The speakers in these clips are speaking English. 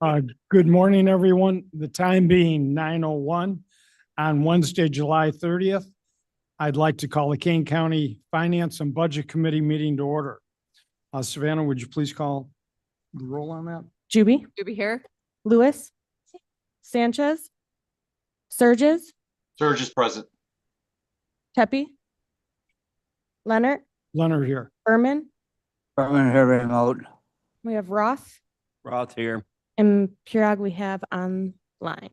Good morning, everyone. The time being 9:01 on Wednesday, July 30th. I'd like to call the Kane County Finance and Budget Committee meeting to order. Savannah, would you please call the roll on that? Juby, here. Lewis, Sanchez, Surges, Surge is present. Tepe, Leonard, Leonard here. Berman. Berman here remote. We have Roth Roth here. and Purag we have online.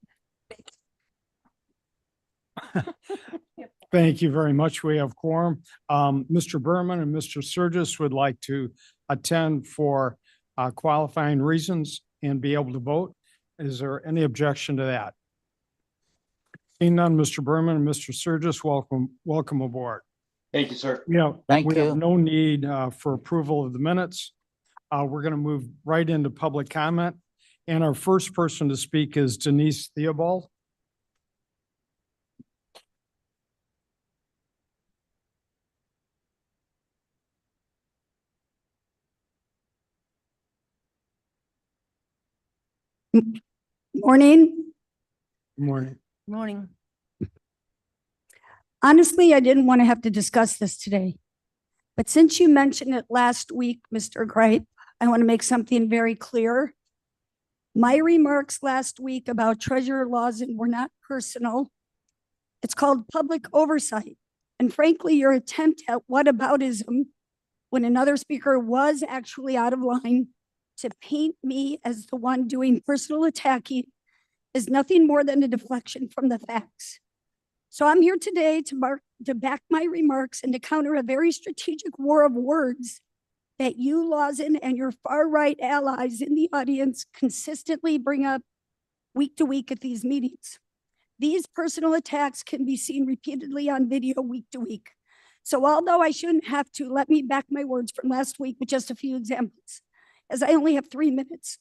Thank you very much. We have quorum. Mr. Berman and Mr. Surges would like to attend for qualifying reasons and be able to vote. Is there any objection to that? Seeing none, Mr. Berman and Mr. Surges, welcome aboard. Thank you, sir. Yeah, Thank we have you. no need for approval of the minutes. We're going to move right into public comment. And our first person to speak is Denise Theobald. Morning. Good morning. Morning. Honestly, I didn't want to have to discuss this today. But since you mentioned it last week, Mr. Gripe, I want to make something very clear. My remarks last week about Treasurer Lawson were not personal. It's called public oversight. And frankly, your attempt at whataboutism when another speaker was actually out of line to paint me as the one doing personal attacking is nothing more than a deflection from the facts. So I'm here today to back my remarks and to counter a very strategic war of words that you, Lawson, and your far-right allies in the audience consistently bring up week to week at these meetings. These personal attacks can be seen repeatedly on video week to week. So although I shouldn't have to, let me back my words from last week with just a few examples, as I only have 3 minutes.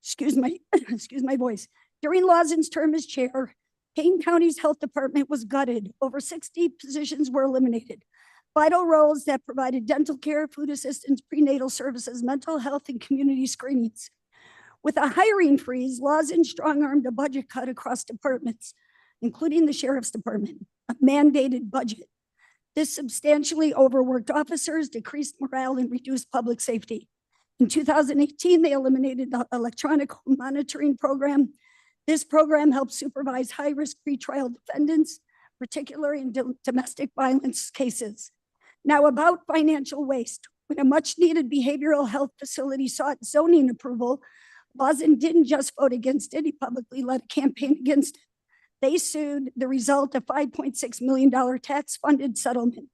Excuse my voice. During Lawson's term as chair, Kane County's health department was gutted. Over 60 positions were eliminated. Vital roles that provided dental care, food assistance, prenatal services, mental health, and community screenings. With a hiring freeze, Lawson strong-armed a budget cut across departments, including the sheriff's department, a mandated budget. This substantially overworked officers, decreased morale, and reduced public safety. In 2018, they eliminated the electronic home monitoring program. This program helps supervise high-risk pretrial defendants, particularly in domestic violence cases. Now about financial waste. When a much-needed behavioral health facility sought zoning approval, Lawson didn't just vote against it, he publicly led a campaign against it. They sued, the result a $5.6 million tax-funded settlement.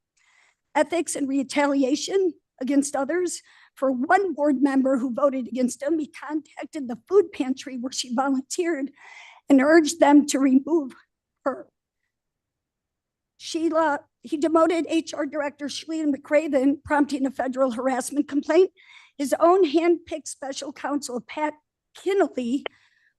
Ethics and retaliation against others. For one board member who voted against him, he contacted the food pantry where she volunteered and urged them to remove her. He demoted HR Director Sheila McRaven, prompting a federal harassment complaint. His own hand-picked special counsel, Pat Kinnelly,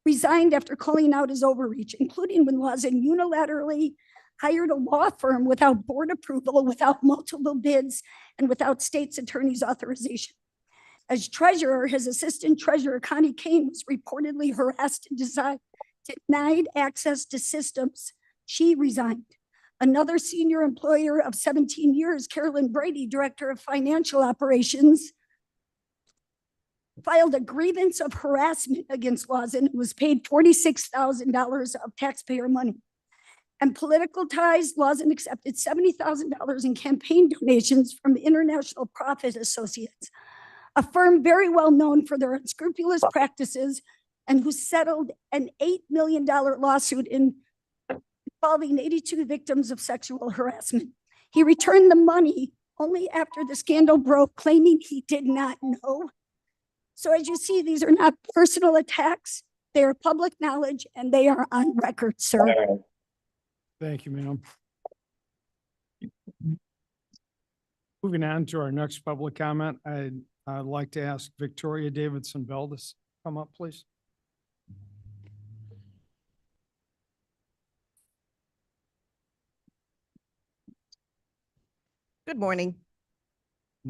resigned after calling out his overreach, including when Lawson unilaterally hired a law firm without board approval, without multiple bids, and without state's attorney's authorization. As treasurer, his assistant treasurer, Connie Kane, was reportedly harassed and denied access to systems. She resigned. Another senior employer of 17 years, Carolyn Brady, director of financial operations, filed a grievance of harassment against Lawson and was paid $46,000 of taxpayer money. And political ties, Lawson accepted $70,000 in campaign donations from International Profit Associates, a firm very well known for their unscrupulous practices and who settled an $8 million lawsuit involving 82 victims of sexual harassment. He returned the money only after the scandal broke, claiming he did not know. So as you see, these are not personal attacks. They are public knowledge and they are on record, sir. Thank you, ma'am. Moving on to our next public comment, I'd like to ask Victoria Davidson Bell to come up, please. Good morning.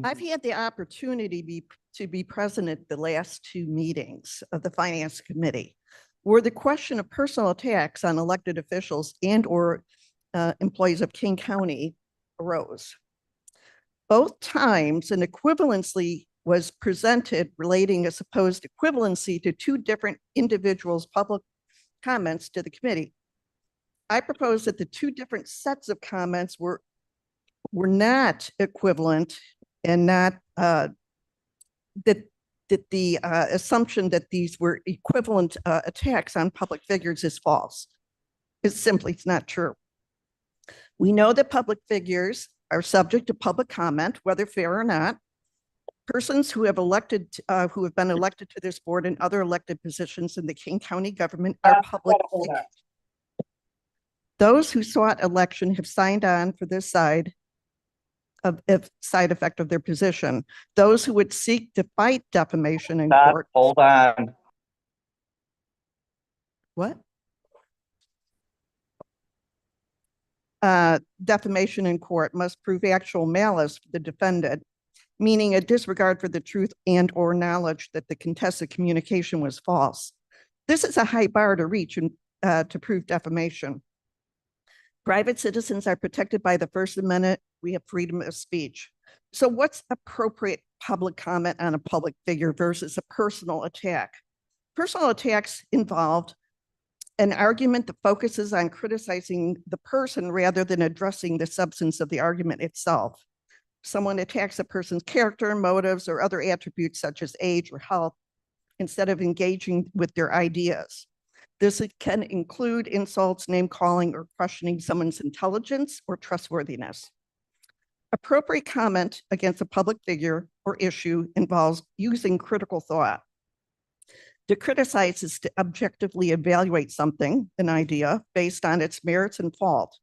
I've had the opportunity to be present at the last two meetings of the Finance Committee, where the question of personal attacks on elected officials and/or employees of King County arose. Both times, an equivalency was presented relating a supposed equivalency to two different individuals' public comments to the committee. I propose that the two different sets of comments were not equivalent and not that the assumption that these were equivalent attacks on public figures is false. It's not true. We know that public figures are subject to public comment, whether fair or not. Persons who have been elected to this board and other elected positions in the King County government are public figures. Those who sought election have signed on for this side effect of their position. Those who would seek to fight defamation in court. Hold on. What? Defamation in court must prove actual malice for the defendant, meaning a disregard for the truth and/or knowledge that the contested communication was false. This is a high bar to reach to prove defamation. Private citizens are protected by the First Amendment. We have freedom of speech. So what's appropriate public comment on a public figure versus a personal attack? Personal attacks involved an argument that focuses on criticizing the person rather than addressing the substance of the argument itself. Someone attacks a person's character, motives, or other attributes such as age or health instead of engaging with their ideas. This can include insults, name calling, or questioning someone's intelligence or trustworthiness. Appropriate comment against a public figure or issue involves using critical thought. To criticize is to objectively evaluate something, an idea, based on its merits and fault.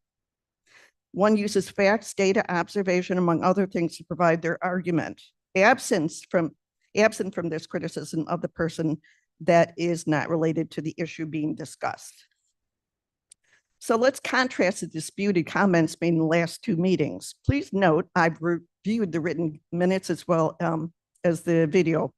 One uses facts, data, observation, among other things to provide their argument. Absent from this criticism of the person that is not related to the issue being discussed. So let's contrast the disputed comments made in the last two meetings. Please note, I've reviewed the written minutes as well as the video.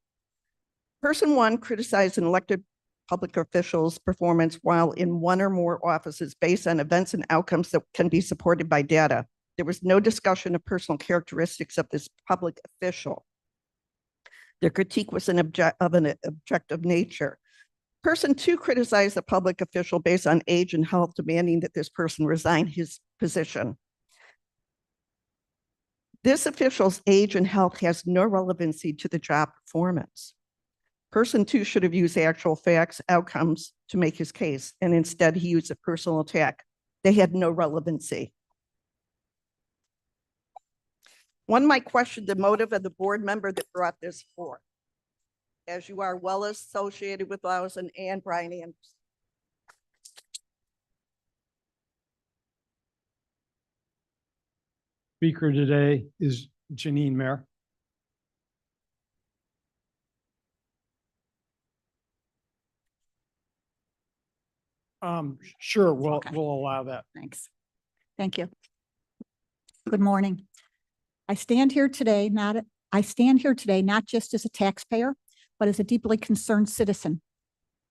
Person one criticized an elected public official's performance while in one or more offices based on events and outcomes that can be supported by data. There was no discussion of personal characteristics of this public official. The critique was of an objective nature. Person two criticized the public official based on age and health, demanding that this person resign his position. This official's age and health has no relevancy to the job performance. Person two should have used actual facts, outcomes to make his case, and instead he used a personal attack. They had no relevancy. One might question the motive of the board member that brought this forth, as you are well associated with Lawson and Brian Anderson. Speaker today is Janine Mayer. Sure, we'll allow that. Thanks. Thank you. Good morning. I stand here today not just as a taxpayer, but as a deeply concerned citizen.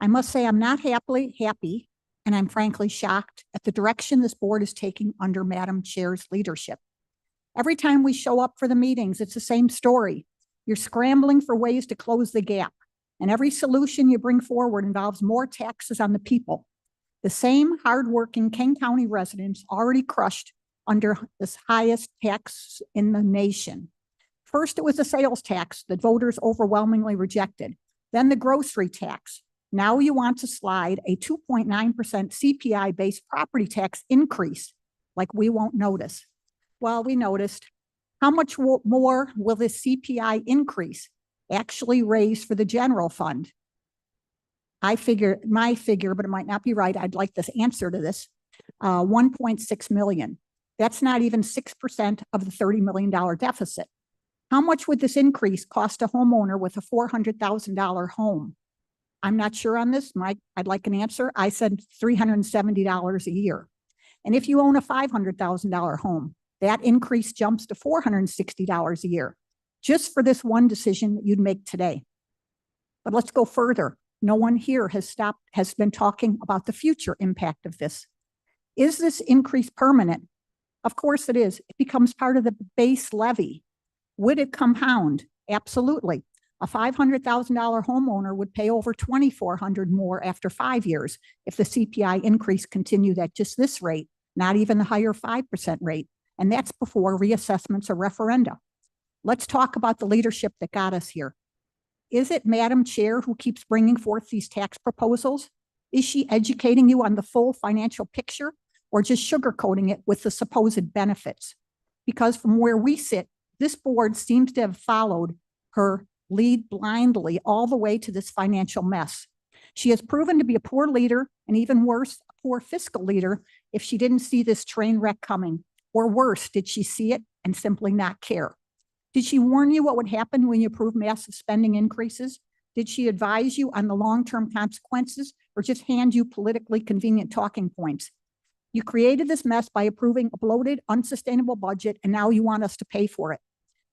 I must say I'm not happy, and I'm frankly shocked at the direction this board is taking under Madam Chair's leadership. Every time we show up for the meetings, it's the same story. You're scrambling for ways to close the gap, and every solution you bring forward involves more taxes on the people. The same hardworking King County residents already crushed under this highest tax in the nation. First, it was the sales tax that voters overwhelmingly rejected. Then the grocery tax. Now you want to slide a 2.9% CPI-based property tax increase, like we won't notice. Well, we noticed. How much more will this CPI increase actually raise for the general fund? My figure, but it might not be right. I'd like this answer to this. 1.6 million. That's not even 6% of the $30 million deficit. How much would this increase cost a homeowner with a $400,000 home? I'm not sure on this, Mike. I'd like an answer. I said $370 a year. And if you own a $500,000 home, that increase jumps to $460 a year. just for this one decision that you'd make today. But let's go further. No one here has been talking about the future impact of this. Is this increase permanent? Of course it is. It becomes part of the base levy. Would it compound? Absolutely. A $500,000 homeowner would pay over $2,400 more after 5 years if the CPI increase continued at just this rate, not even the higher 5% rate. And that's before reassessments or referenda. Let's talk about the leadership that got us here. Is it Madam Chair who keeps bringing forth these tax proposals? Is she educating you on the full financial picture or just sugarcoating it with the supposed benefits? Because from where we sit, this board seems to have followed her lead blindly all the way to this financial mess. She has proven to be a poor leader, and even worse, a poor fiscal leader if she didn't see this train wreck coming. Or worse, did she see it and simply not care? Did she warn you what would happen when you approve massive spending increases? Did she advise you on the long-term consequences or just hand you politically convenient talking points? You created this mess by approving a bloated, unsustainable budget, and now you want us to pay for it.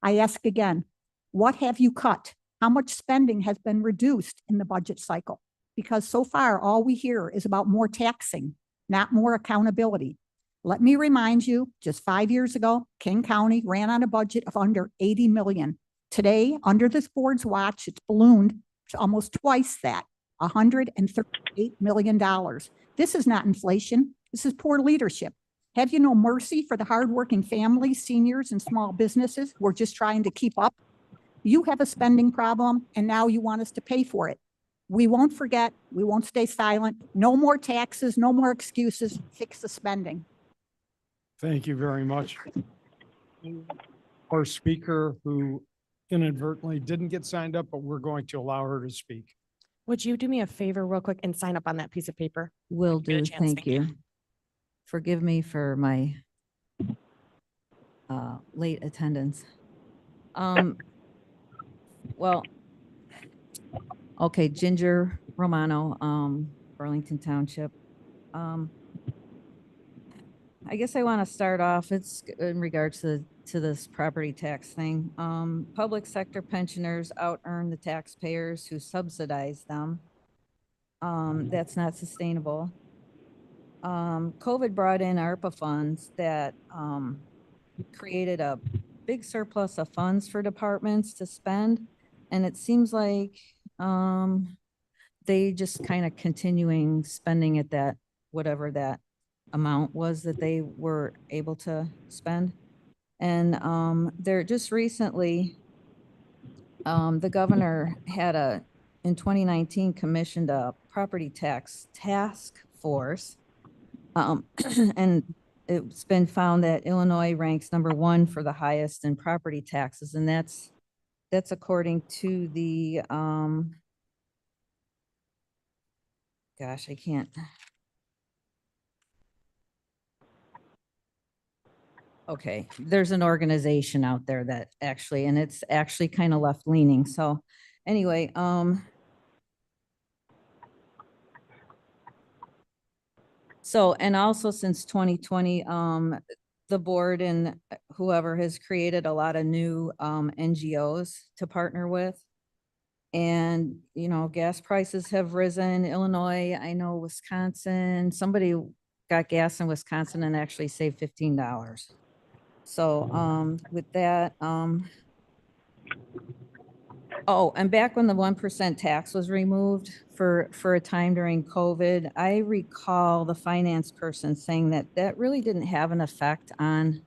I ask again, what have you cut? How much spending has been reduced in the budget cycle? Because so far, all we hear is about more taxing, not more accountability. Let me remind you, just 5 years ago, King County ran on a budget of under 80 million. Today, under this board's watch, it's ballooned to almost twice that, $138 million. This is not inflation. This is poor leadership. Have you no mercy for the hardworking families, seniors, and small businesses who are just trying to keep up? You have a spending problem, and now you want us to pay for it. We won't forget. We won't stay silent. No more taxes, no more excuses. Fix the spending. Thank you very much. Our speaker who inadvertently didn't get signed up, but we're going to allow her to speak. Would you do me a favor real quick and sign up on that piece of paper? Will Get a do, chance, thank you. Forgive me for my late attendance. Well, okay, Ginger Romano, Burlington Township. I guess I want to start off, it's in regards to this property tax thing. Public sector pensioners out-earn the taxpayers who subsidize them. That's not sustainable. COVID brought in ARPA funds that created a big surplus of funds for departments to spend. And it seems like they just kind of continuing spending at that, whatever that amount was that they were able to spend. And they're just recently, the governor had in 2019 commissioned a property tax task force. And it's been found that Illinois ranks #1 for the highest in property taxes. And that's according to the, gosh, I can't. Okay, there's an organization out there that actually, and it's actually kind of left leaning. So anyway, so, and also since 2020, the board and whoever has created a lot of new NGOs to partner with. And, you know, gas prices have risen. Illinois, I know Wisconsin, somebody got gas in Wisconsin and actually saved $15. So with that, oh, and back when the 1% tax was removed for a time during COVID, I recall the finance person saying that really didn't have an effect on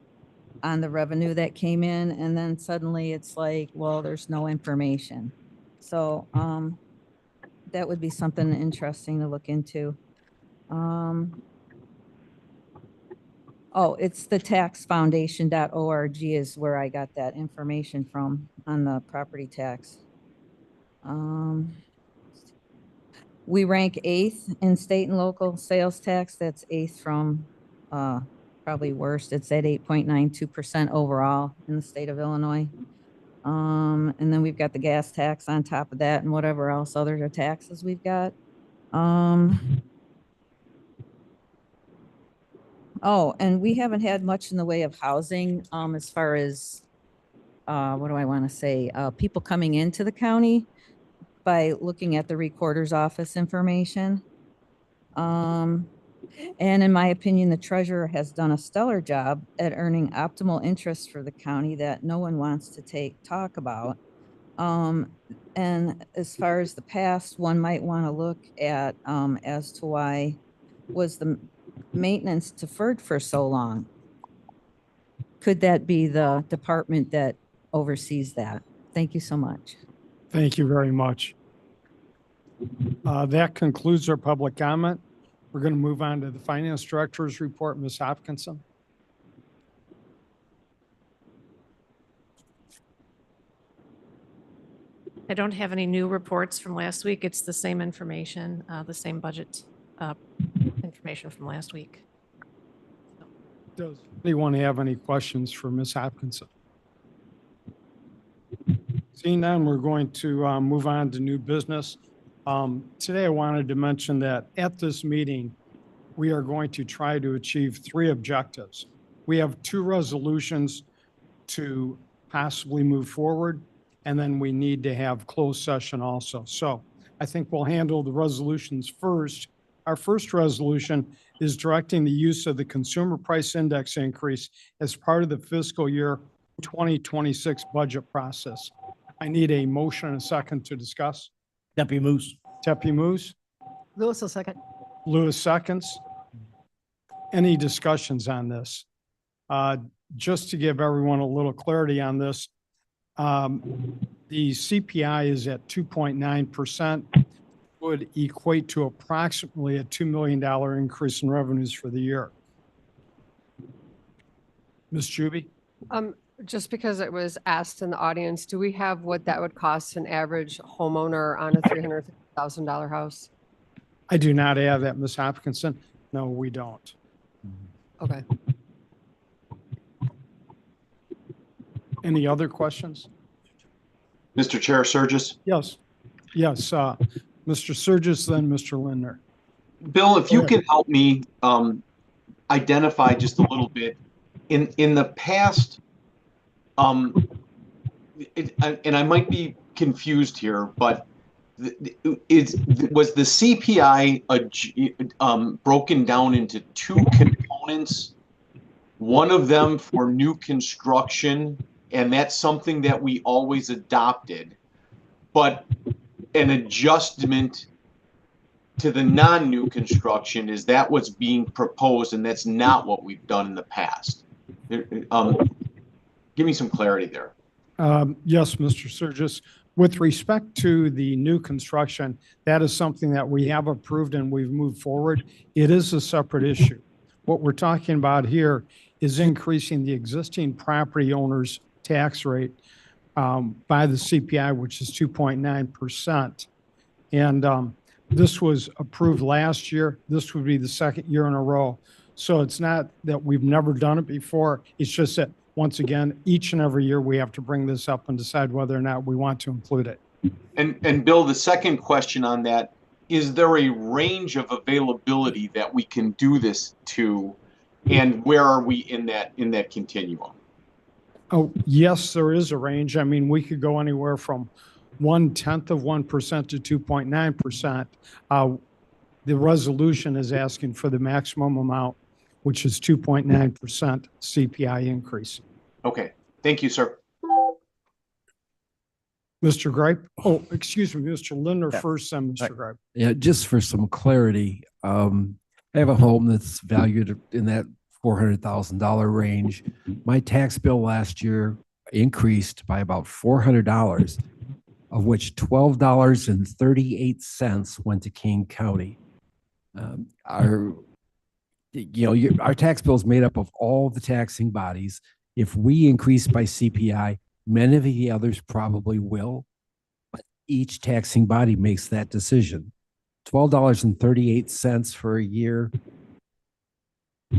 the revenue that came in. And then suddenly it's like, well, there's no information. So that would be something interesting to look into. Oh, it's the taxfoundation.org is where I got that information from on the property tax. We rank 8th in state and local sales tax. That's 8th from probably worst. It's at 8.92% overall in the state of Illinois. And then we've got the gas tax on top of that and whatever else other taxes we've got. Oh, and we haven't had much in the way of housing as far as what do I want to say, people coming into the county by looking at the recorder's office information. And in my opinion, the treasurer has done a stellar job at earning optimal interest for the county that no one wants to talk about. And as far as the past, one might want to look at as to why was the maintenance deferred for so long? Could that be the department that oversees that? Thank you so much. Thank you very much. That concludes our public comment. We're going to move on to the finance director's report. Ms. Hopkinson. I don't have any new reports from last week. It's the same information, the same budget information from last week. Does anyone have any questions for Ms. Hopkinson? Seeing none, we're going to move on to new business. Today, I wanted to mention that at this meeting, we are going to try to achieve 3 objectives. We have 2 resolutions to possibly move forward, and then we need to have closed session also. So I think we'll handle the resolutions first. Our first resolution is directing the use of the consumer price index increase as part of the fiscal year 2026 budget process. I need a motion and a second to discuss. Deputy Moose. Tepe moves. Lewis will second. Lewis seconds. Any discussions on this? Just to give everyone a little clarity on this, the CPI is at 2.9%, would equate to approximately a $2 million increase in revenues for the year. Ms. Juby? Just because it was asked in the audience, do we have what that would cost an average homeowner on a $350,000 house? I do not have that, Ms. Hopkinson. No, we don't. Okay. Any other questions? Mr. Chair, Surges. Yes. Yes, Mr. Surges, then Mr. Lindner. Bill, if you Go can help me identify just a little bit, in the past, and I might be confused here, but was the CPI broken down into 2 components? One of them for new construction, and that's something that we always adopted, but an adjustment to the non-new construction, is that what's being proposed, and that's not what we've done in the past? Give me some clarity there. Yes, Mr. Surges. With respect to the new construction, that is something that we have approved and we've moved forward. It is a separate issue. What we're talking about here is increasing the existing property owner's tax rate by the CPI, which is 2.9%. And this was approved last year. This would be the 2nd year in a row. So it's not that we've never done it before. It's just that, once again, each and every year we have to bring this up and decide whether or not we want to include it. And Bill, the second question on that, is there a range of availability that we can do this to, and where are we in that continuum? Oh, yes, there is a range. I mean, we could go anywhere from 0.1% to 2.9%. The resolution is asking for the maximum amount, which is 2.9% CPI increase. Okay, thank you, sir. Mr. Gripe? Oh, excuse me, Mr. Lindner first, then Mr. Gripe. Yeah, just for some clarity, I have a home that's valued in that $400,000 range. My tax bill last year increased by about $400, of which $12.38 went to King County. Our tax bill is made up of all the taxing bodies. If we increase by CPI, many of the others probably will, but each taxing body makes that decision. $12.38 for a year,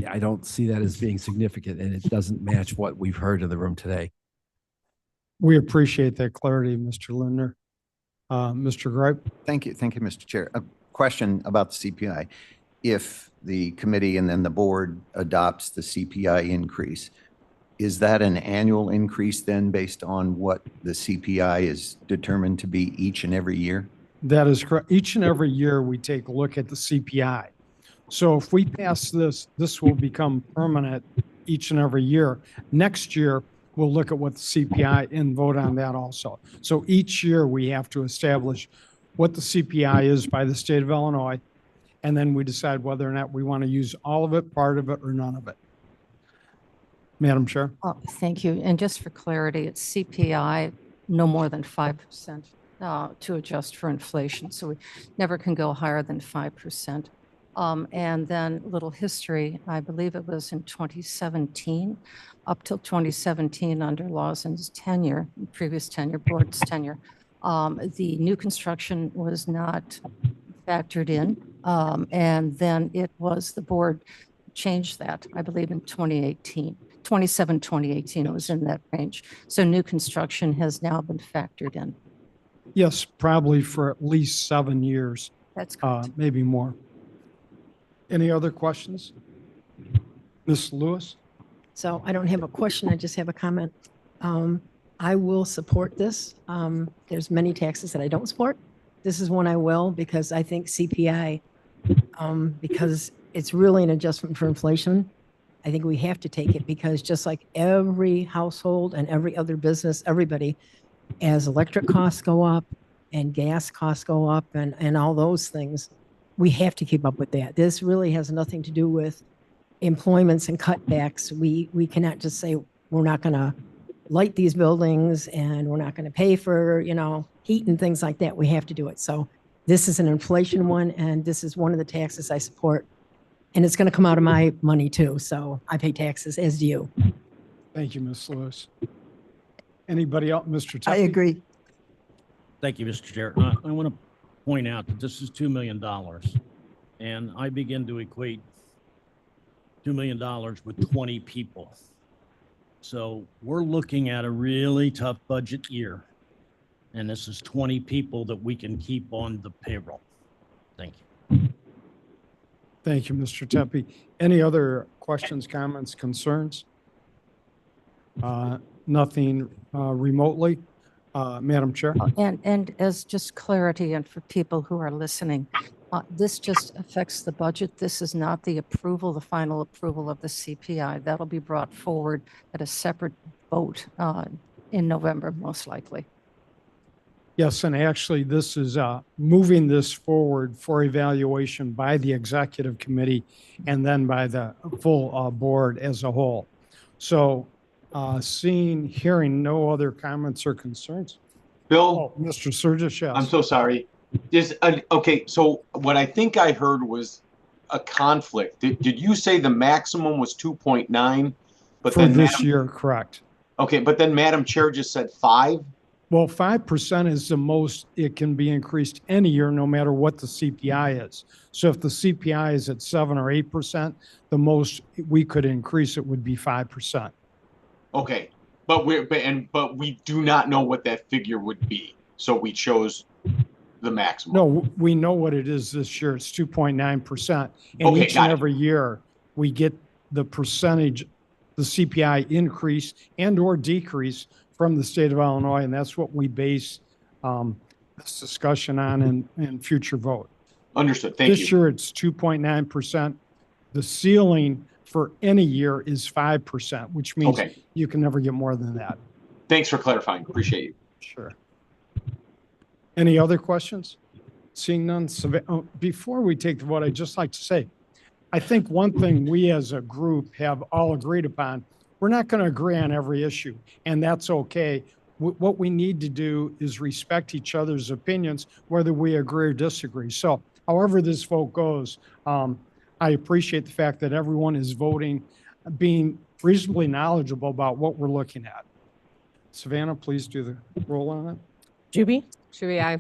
I don't see that as being significant, and it doesn't match what we've heard in the room today. We appreciate that clarity, Mr. Lindner. Mr. Gripe? Thank you, Mr. Chair. A question about the CPI. If the committee and then the board adopts the CPI increase, Is that an annual increase then based on what the CPI is determined to be each and every year? That is correct. Each and every year, we take a look at the CPI. So if we pass this, this will become permanent each and every year. Next year, we'll look at what the CPI and vote on that also. So each year, we have to establish what the CPI is by the state of Illinois, and then we decide whether or not we want to use all of it, part of it, or none of it. Madam Chair? Thank you. And just for clarity, it's CPI, no more than 5% to adjust for inflation. So we never can go higher than 5%. And then little history, I believe it was in 2017, up till 2017 under Lawson's tenure, previous tenure, board's tenure, the new construction was not factored in. And then it was, the board changed that, I believe in 2018. 2018, it was in that range. So new construction has now been factored in. Yes, probably for at least 7 years, That's correct. maybe more. Any other questions? Ms. Lewis? So I don't have a question, I just have a comment. I will support this. There's many taxes that I don't support. This is one I will, because I think CPI, because it's really an adjustment for inflation. I think we have to take it, because just like every household and every other business, everybody, as electric costs go up and gas costs go up and all those things, we have to keep up with that. This really has nothing to do with employments and cutbacks. We cannot just say we're not going to light these buildings and we're not going to pay for, heat and things like that. We have to do it. So this is an inflation one, and this is one of the taxes I support. And it's going to come out of my money too. So I pay taxes, as do you. Thank you, Ms. Lewis. Anybody else? Mr. Tuppy? I agree. Thank you, Mr. Chair. I want to point out that this is $2 million, and I begin to equate $2 million with 20 people. So we're looking at a really tough budget year, and this is 20 people that we can keep on the payroll. Thank you. Thank you, Mr. Tepe. Any other questions, comments, concerns? Nothing remotely. Madam Chair? And as just clarity and for people who are listening, this just affects the budget. This is not the approval, the final approval of the CPI. That'll be brought forward at a separate vote in November, most likely. Yes, and actually, this is moving this forward for evaluation by the executive committee and then by the full board as a whole. So hearing no other comments or concerns. Bill? Oh, Mr. Surges, yes. I'm so sorry. Okay, so what I think I heard was a conflict. Did you say the maximum was 2.9? But for then this year, correct. Okay, but then Madam Chair just said 5? Well, 5% is the most it can be increased any year, no matter what the CPI is. So if the CPI is at 7 or 8%, the most we could increase it would be 5%. Okay, but we do not know what that figure would be. So we chose the maximum. No, we know what it is this year. It's 2.9%. And Okay, each got and it. every year, we get the percentage, the CPI increase and or decrease from the state of Illinois. And that's what we base this discussion on in future vote. Understood. Thank you. This year, it's 2.9%. The ceiling for any year is 5%, which means Okay. you can never get more than that. Thanks for clarifying. Appreciate you. Sure. Any other questions? Seeing none, before we take the vote, I'd just like to say, I think one thing we as a group have all agreed upon, we're not going to agree on every issue, and that's okay. What we need to do is respect each other's opinions, whether we agree or disagree. So however this vote goes, I appreciate the fact that everyone is voting, being reasonably knowledgeable about what we're looking at. Savannah, please do the roll on it. Juby? Shuey, aye.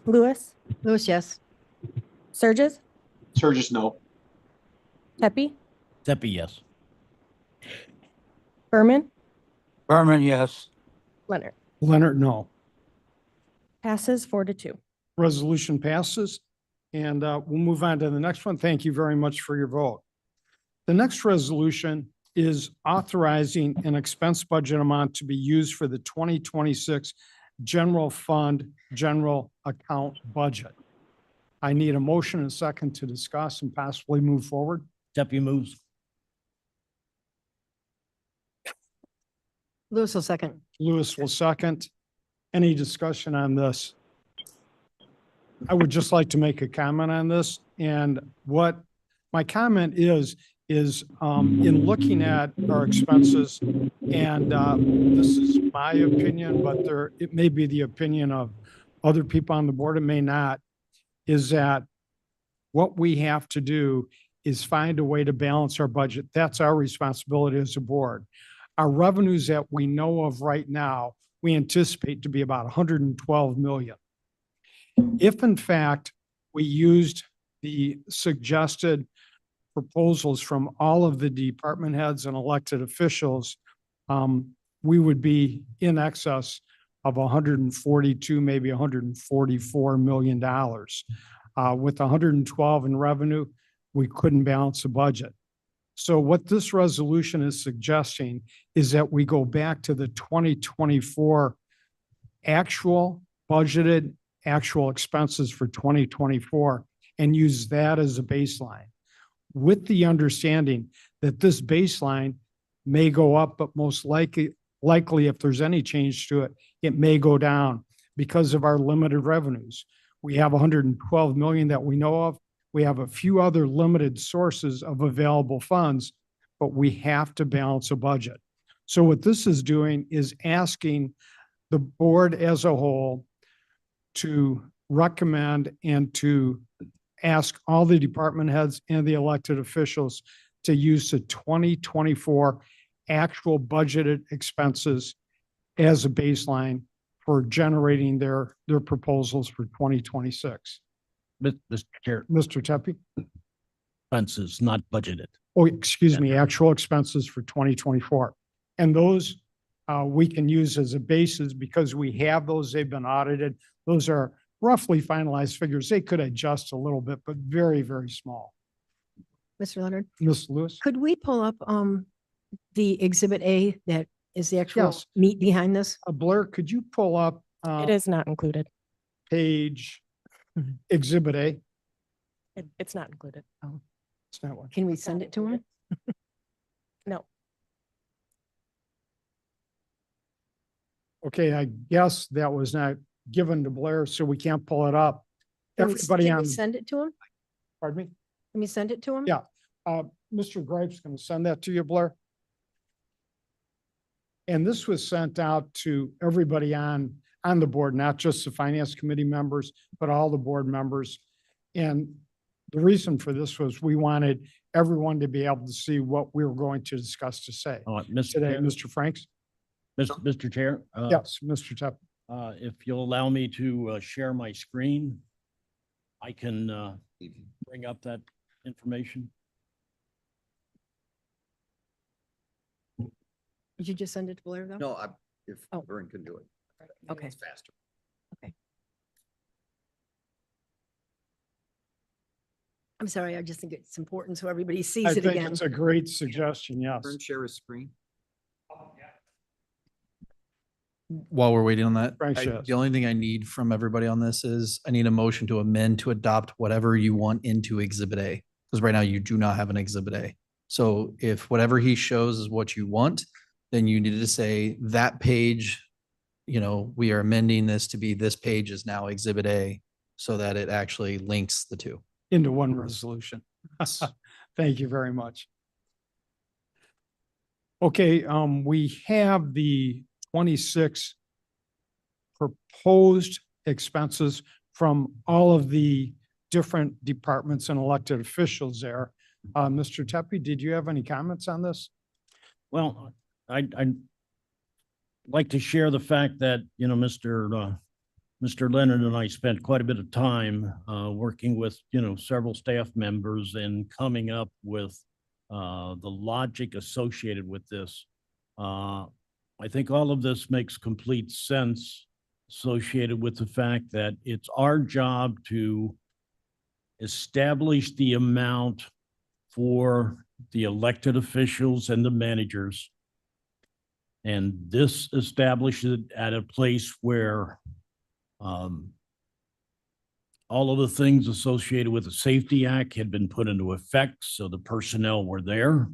Lewis? Lewis, yes. Surges? Surges, no. Tepe? Tepe, yes. Berman? Berman, yes. Leonard? Leonard, no. Passes 4-2. Resolution passes, and we'll move on to the next one. Thank you very much for your vote. The next resolution is authorizing an expense budget amount to be used for the 2026 general fund, general account budget. I need a motion and a second to discuss and possibly move forward. Deputy moves. Lewis will second. Lewis will second. Any discussion on this? I would just like to make a comment on this, and what my comment is in looking at our expenses, and this is my opinion, but it may be the opinion of other people on the board, it may not, is that what we have to do is find a way to balance our budget. That's our responsibility as a board. Our revenues that we know of right now, we anticipate to be about 112 million. If in fact we used the suggested proposals from all of the department heads and elected officials, we would be in excess of 142, maybe 144 million dollars. With 112 in revenue, we couldn't balance the budget. So what this resolution is suggesting is that we go back to the 2024 actual budgeted actual expenses for 2024 and use that as a baseline, with the understanding that this baseline may go up, but most likely if there's any change to it, it may go down because of our limited revenues. We have 112 million that we know of. We have a few other limited sources of available funds, but we have to balance a budget. So what this is doing is asking the board as a whole to recommend and to ask all the department heads and the elected officials to use the 2024 actual budgeted expenses as a baseline for generating their proposals for 2026. Mr. Chair, Mr. Tepe? expenses not budgeted. Oh, excuse me, actual expenses for 2024. And those we can use as a basis because we have those, they've been audited. Those are roughly finalized figures. They could adjust a little bit, but very, very small. Mr. Leonard, Ms. Lewis? could we pull up the Exhibit A that is the actual Yes. meat behind this? Blair, could you pull up It is not included. page Mhm. Exhibit A? It's not included. Oh, It's not one. can we send it to him? No. Okay, I guess that was not given to Blair, so we can't pull it up. Everybody Can on, we send it to him? pardon me? Can we send it to him? Yeah. Mr. Gripe's going to send that to you, Blair. And this was sent out to everybody on the board, not just the finance committee members, but all the board members. And the reason for this was we wanted everyone to be able to see what we were going to discuss to say Mr. today. Chair, Mr. Franks? Mr. Chair. Yes, Mr. Tep. If you'll allow me to share my screen, I can bring up that information. Did you just send it to Blair though? No, if Oh. Vern can do it. Okay. It's faster. I'm sorry, I just think it's important so everybody sees I it think again. it's a great suggestion, yes. Vern, share his screen. While we're waiting on that, Frank says. the only thing I need from everybody on this is I need a motion to amend to adopt whatever you want into Exhibit A. Because right now you do not have an Exhibit A. So if whatever he shows is what you want, then you need to say that page, we are amending this to be this page is now Exhibit A so that it actually links the two. Into one resolution. Thank you very much. Okay, we have the 26 proposed expenses from all of the different departments and elected officials there. Mr. Tepe, did you have any comments on this? Well, I'd like to share the fact that, Mr. Leonard and I spent quite a bit of time working with, several staff members and coming up with the logic associated with this. I think all of this makes complete sense associated with the fact that it's our job to establish the amount for the elected officials and the managers. And this establishes it at a place where all of the things associated with the Safety Act had been put into effect, so the personnel were there.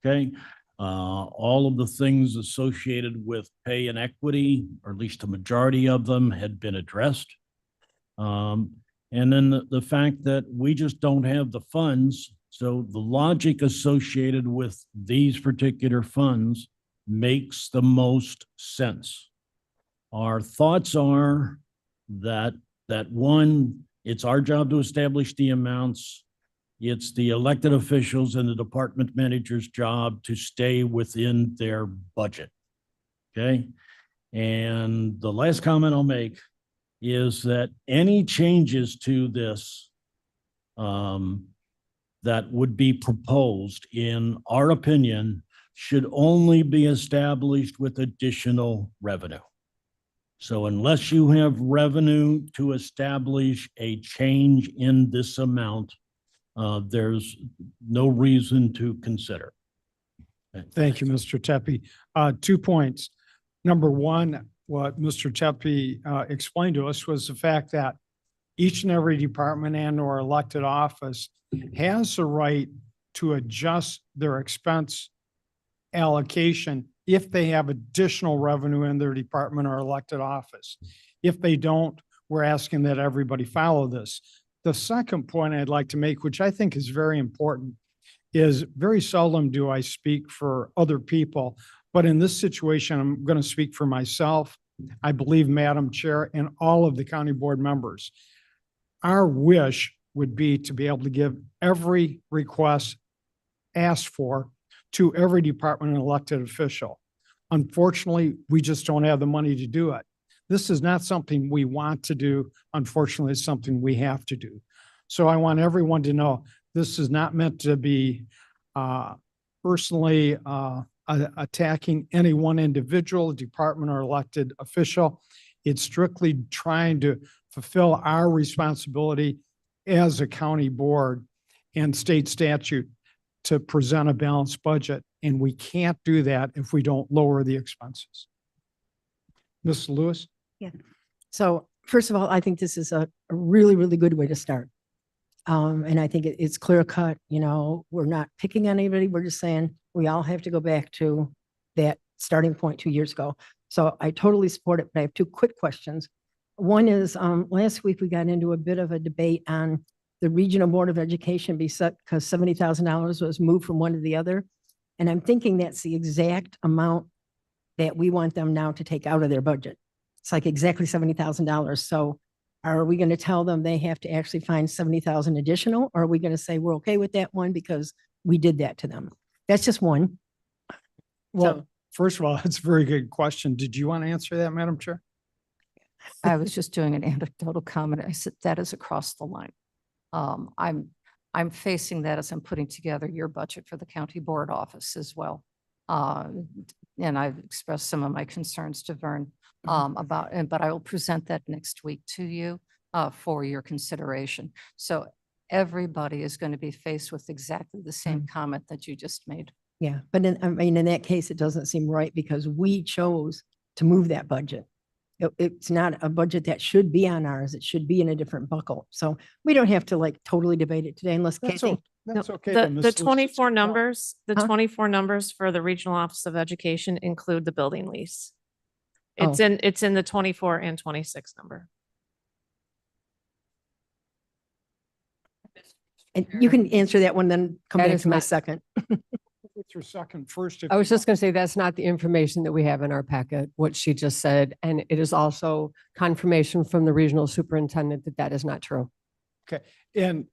Okay. All of the things associated with pay and equity, or at least a majority of them, had been addressed. And then the fact that we just don't have the funds. So the logic associated with these particular funds makes the most sense. Our thoughts are that one, it's our job to establish the amounts. It's the elected officials and the department manager's job to stay within their budget. Okay. And the last comment I'll make is that any changes to this that would be proposed, in our opinion, should only be established with additional revenue. So unless you have revenue to establish a change in this amount, there's no reason to consider. Thank you, Mr. Tepe. 2 points. Number one, what Mr. Tepe explained to us was the fact that each and every department and or elected office has the right to adjust their expense allocation if they have additional revenue in their department or elected office. If they don't, we're asking that everybody follow this. The second point I'd like to make, which I think is very important, is very seldom do I speak for other people, but in this situation, I'm going to speak for myself. I believe, Madam Chair, and all of the county board members. Our wish would be to be able to give every request asked for to every department and elected official. Unfortunately, we just don't have the money to do it. This is not something we want to do. Unfortunately, it's something we have to do. So I want everyone to know this is not meant to be personally attacking any one individual, department, or elected official. It's strictly trying to fulfill our responsibility as a county board and state statute to present a balanced budget. And we can't do that if we don't lower the expenses. Ms. Lewis? Yeah. So first of all, I think this is a really, really good way to start. And I think it's clear cut, we're not picking on anybody. We're just saying we all have to go back to that starting point 2 years ago. So I totally support it, but I have 2 quick questions. One is, last week we got into a bit of a debate on the Regional Board of Education because $70,000 was moved from one to the other. And I'm thinking that's the exact amount that we want them now to take out of their budget. It's like exactly $70,000. So are we going to tell them they have to actually find 70,000 additional? Or are we going to say we're okay with that one because we did that to them? That's just one. Well, first of all, it's a very good question. Did you want to answer that, Madam Chair? I was just doing an anecdotal comment. I said that is across the line. I'm facing that as I'm putting together your budget for the county board office as well. And I've expressed some of my concerns to Vern but I will present that next week to you for your consideration. So everybody is going to be faced with exactly the same comment that you just made. Yeah, but in that case, it doesn't seem right because we chose to move that budget. It's not a budget that should be on ours. It should be in a different buckle. So we don't have to totally debate it today unless Kathy. That's okay. The 24 numbers, the 24 numbers for the Regional Office of Education include the building lease. It's in the 24 and 26 number. And you can answer that one, then come That back is to my not- second. What's your second first? I was just going to say, that's not the information that we have in our packet, what she just said. And it is also confirmation from the regional superintendent that that is not true. Okay. And,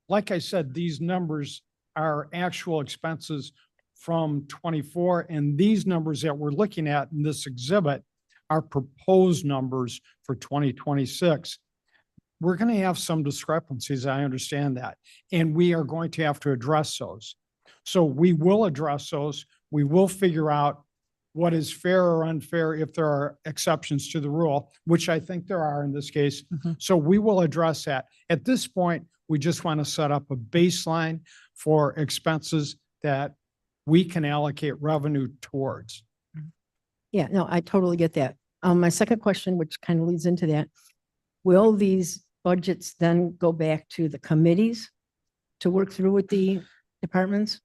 like I said, these numbers are actual expenses from 24, and these numbers that we're looking at in this exhibit are proposed numbers for 2026. We're going to have some discrepancies. I understand that. And we are going to have to address those. So we will address those. We will figure out what is fair or unfair if there are exceptions to the rule, which I think there are in this case. So we will address that. At this point, We just want to set up a baseline for expenses that we can allocate revenue towards. Yeah, no, I totally get that. My second question, which kind of leads into that, will these budgets then go back to the committees to work through with the departments?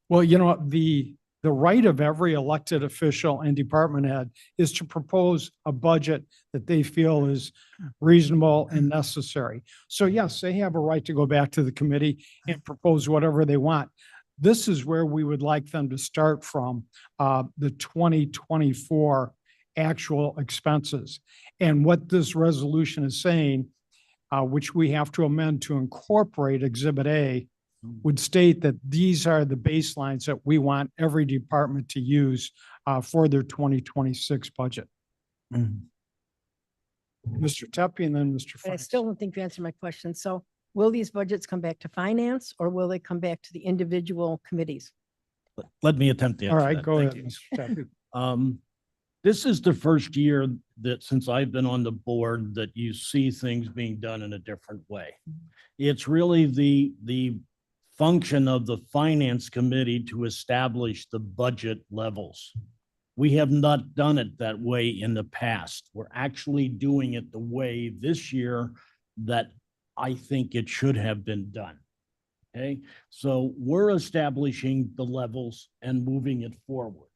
Well, you know, the right of every elected official and department head is to propose a budget that they feel is reasonable and necessary. So yes, they have a right to go back to the committee and propose whatever they want. This is where we would like them to start from, the 2024 actual expenses. And what this resolution is saying, which we have to amend to incorporate Exhibit A, would state that these are the baselines that we want every department to use for their 2026 budget. Mr. Tepe and then Mr. But I French. still don't think you answered my question. So will these budgets come back to finance or will they come back to the individual committees? Let me attempt to All answer right, that. go Thank ahead, you. Mr. Tepe. This is the first year that since I've been on the board that you see things being done in a different way. It's really the function of the finance committee to establish the budget levels. We have not done it that way in the past. We're actually doing it the way this year that I think it should have been done. Okay, so we're establishing the levels and moving it forward.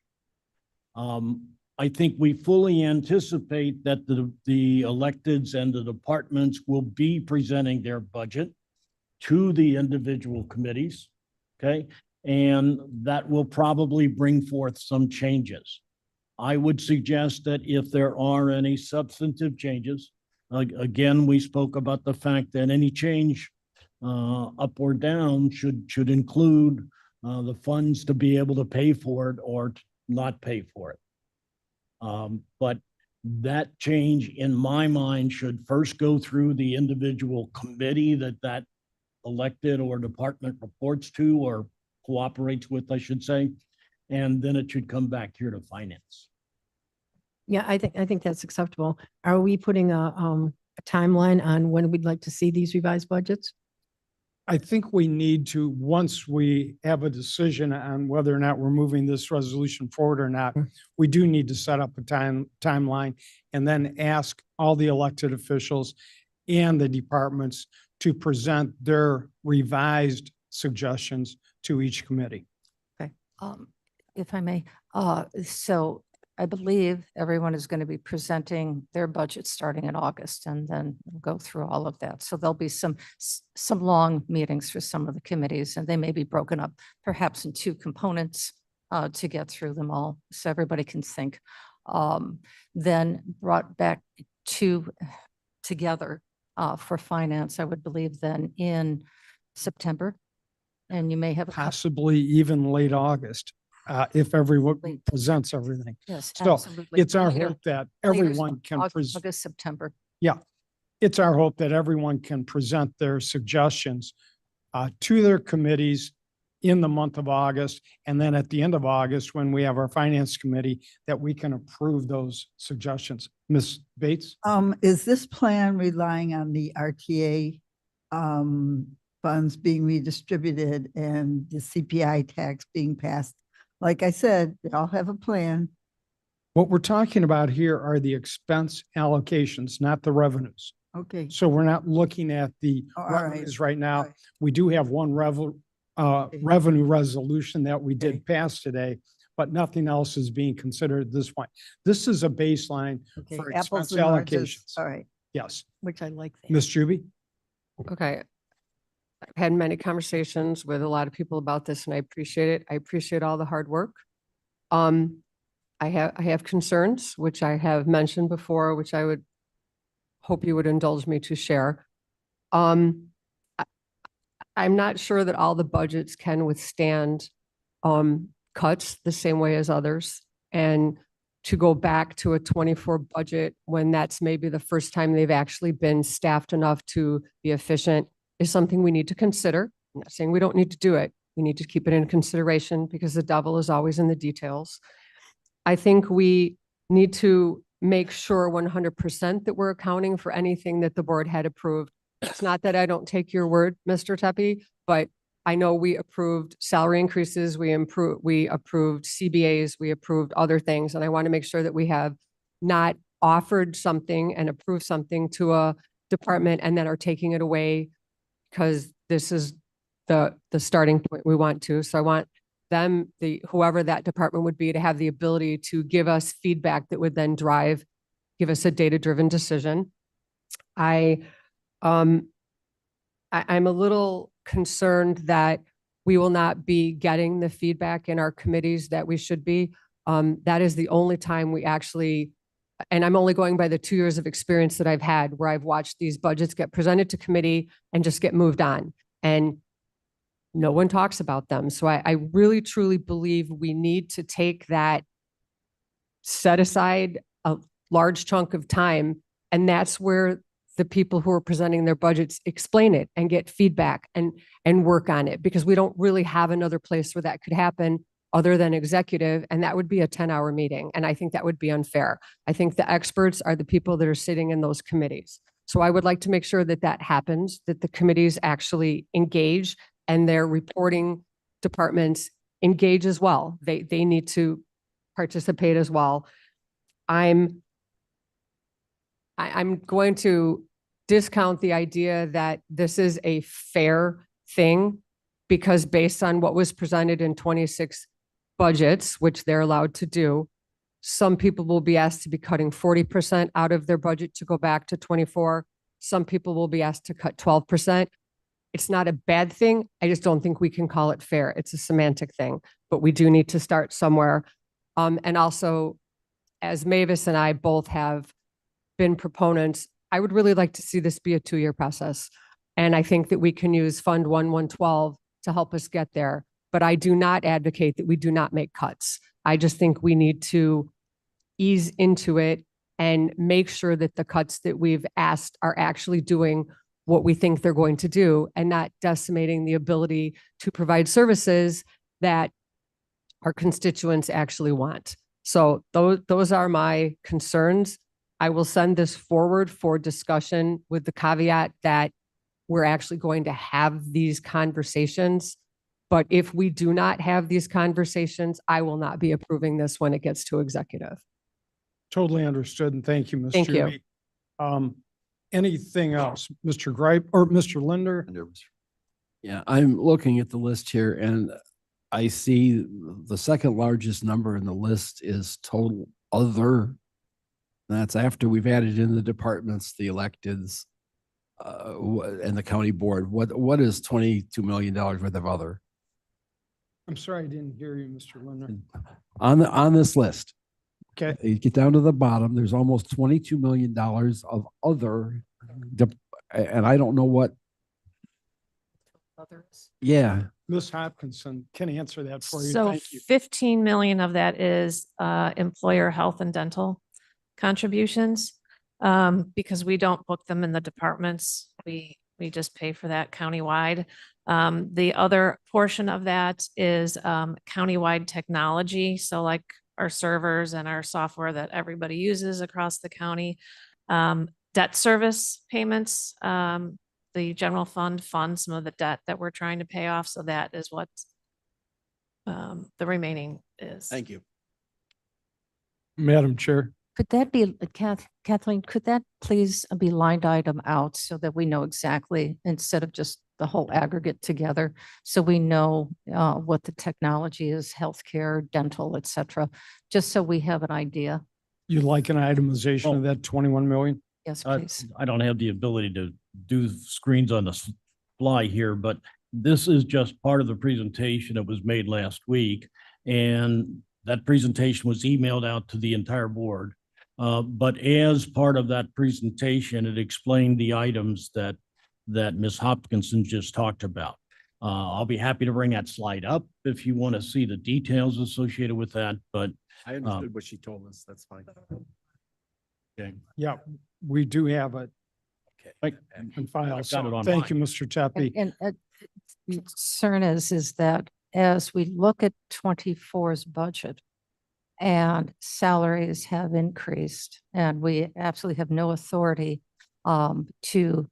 I think we fully anticipate that the electeds and the departments will be presenting their budget to the individual committees, okay? And that will probably bring forth some changes. I would suggest that if there are any substantive changes, again, we spoke about the fact that any change up or down should include the funds to be able to pay for it or not pay for it. But that change, in my mind, should first go through the individual committee that elected or department reports to or cooperates with, I should say, and then it should come back here to finance. Yeah, I think that's acceptable. Are we putting a timeline on when we'd like to see these revised budgets? I think we need to, once we have a decision on whether or not we're moving this resolution forward or not, we do need to set up a timeline and then ask all the elected officials and the departments to present their revised suggestions to each committee. Okay. If I may, so I believe everyone is going to be presenting their budget starting in August and then we'll go through all of that. So there'll be some long meetings for some of the committees and they may be broken up perhaps in two components to get through them all so everybody can think. Then brought back together for finance, I would believe then in September. And you may have Possibly even late August, if everyone presents everything. Yes, So absolutely. it's our Later- hope that later everyone can present. August, September. Yeah, it's our hope that everyone can present their suggestions to their committees in the month of August. And then at the end of August, when we have our finance committee, that we can approve those suggestions. Ms. Bates? Is this plan relying on the RTA funds being redistributed and the CPI tax being passed? Like I said, they all have a plan. What we're talking about here are the expense allocations, not the revenues. Okay. So we're not looking at the Oh, all right. revenues right now. We do have one revenue resolution that we did pass today, but nothing else is being considered at this point. This is a baseline Okay, for apples expense and oranges. allocations. All right. Yes. Which I like. that. Ms. Juby? Okay. I've had many conversations with a lot of people about this and I appreciate it. I appreciate all the hard work. I have concerns, which I have mentioned before, which I would hope you would indulge me to share. I'm not sure that all the budgets can withstand cuts the same way as others. And to go back to a 24 budget when that's maybe the first time they've actually been staffed enough to be efficient is something we need to consider. I'm not saying we don't need to do it. We need to keep it in consideration because the devil is always in the details. I think we need to make sure 100% that we're accounting for anything that the board had approved It's not that I don't take your word, Mr. Tepe, but I know we approved salary increases, we approved CBAs, we approved other things, and I want to make sure that we have not offered something and approved something to a department and then are taking it away because this is the starting point we want to. So I want them, whoever that department would be, to have the ability to give us feedback that would then give us a data-driven decision. I'm a little concerned that we will not be getting the feedback in our committees that we should be. That is the only time we actually, and I'm only going by the 2 years of experience that I've had where I've watched these budgets get presented to committee and just get moved on. And no one talks about them. So I really, truly believe we need to take that, set aside a large chunk of time, and that's where the people who are presenting their budgets explain it and get feedback and work on it, because we don't really have another place where that could happen other than executive, and that would be a 10-hour meeting. And I think that would be unfair. I think the experts are the people that are sitting in those committees. So I would like to make sure that that happens, that the committees actually engage and their reporting departments engage as well. They need to participate as well. I'm going to discount the idea that this is a fair thing, because based on what was presented in 26 budgets, which they're allowed to do, some people will be asked to be cutting 40% out of their budget to go back to 24. Some people will be asked to cut 12%. It's not a bad thing. I just don't think we can call it fair. It's a semantic thing, but we do need to start somewhere. And also, as Mavis and I both have been proponents, I would really like to see this be a 2-year process. And I think that we can use Fund 112 to help us get there. But I do not advocate that we do not make cuts. I just think we need to ease into it and make sure that the cuts that we've asked are actually doing what we think they're going to do, and not decimating the ability to provide services that our constituents actually want. So those are my concerns. I will send this forward for discussion with the caveat that we're actually going to have these conversations. But if we do not have these conversations, I will not be approving this when it gets to executive. Totally understood, and thank you, Ms. Thank you. Judy. Anything else, Mr. Gripe or Mr. Linder? Yeah, I'm looking at the list here and I see the second largest number in the list is total other. That's after we've added in the departments, the electeds, and the county board. What is $22 million worth of other? I'm sorry, I didn't hear you, Mr. Linder. On this list. Okay. You get down to the bottom, there's almost $22 million of other, and I don't know what. Others. Yeah. Ms. Hopkinson can answer that for you. So Thank you. 15 million of that is employer health and dental contributions. Because we don't book them in the departments. We just pay for that countywide. The other portion of that is countywide technology. So like our servers and our software that everybody uses across the county. Debt service payments, the general fund funds some of the debt that we're trying to pay off. So that is what the remaining is. Thank you. Madam Chair. Could that be, Kathleen, could that please be lined item out so that we know exactly, instead of just the whole aggregate together, so we know what the technology is, healthcare, dental, et cetera, just so we have an idea? You'd like an itemization of that 21 million? Yes, please. I don't have the ability to do screens on the fly here, but this is just part of the presentation that was made last week. And that presentation was emailed out to the entire board. But as part of that presentation, it explained the items that Ms. Hopkinson just talked about. I'll be happy to bring that slide up if you want to see the details associated with that, but I understood what she told us. That's fine. okay. Yeah, we do have it in file. I've got it So on thank you, mine. Mr. Chappie. And concern is that as we look at 24's budget and salaries have increased, and we absolutely have no authority to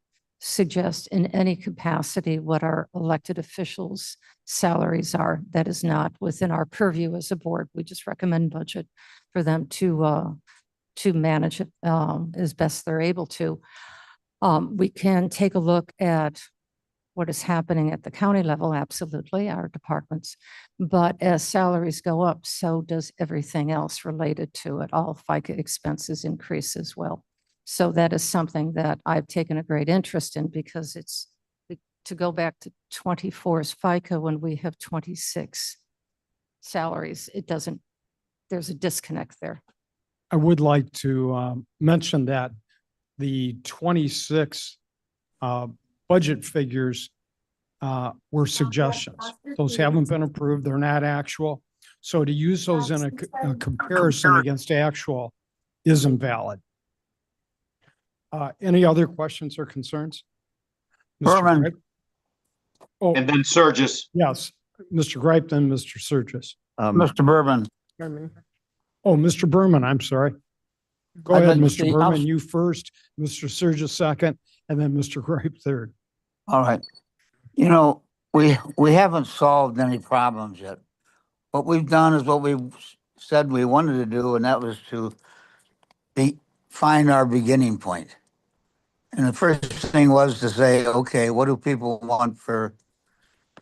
suggest in any capacity what our elected officials' salaries are. That is not within our purview as a board. We just recommend budget for them to manage it as best they're able to. We can take a look at what is happening at the county level, absolutely, our departments. But as salaries go up, so does everything else related to it. All FICA expenses increase as well. So that is something that I've taken a great interest in because it's to go back to 24's FICA when we have 26 salaries. It doesn't, there's a disconnect there. I would like to mention that the 26 budget figures were suggestions. Those haven't been approved. They're not actual. So to use those in a comparison against actual isn't valid. Any other questions or concerns? Mr. Berman. Gripe? Oh, And then Surges. yes, Mr. Gripe, then Mr. Surges. Mr. Berman. Oh, Mr. Berman, I'm sorry. Go I'd ahead, like to Mr. see- Berman, you first, Mr. Surges second, and then Mr. Gripe third. All right. You know, we haven't solved any problems yet. What we've done is what we said we wanted to do, and that was to find our beginning point. And the first thing was to say, okay, what do people want for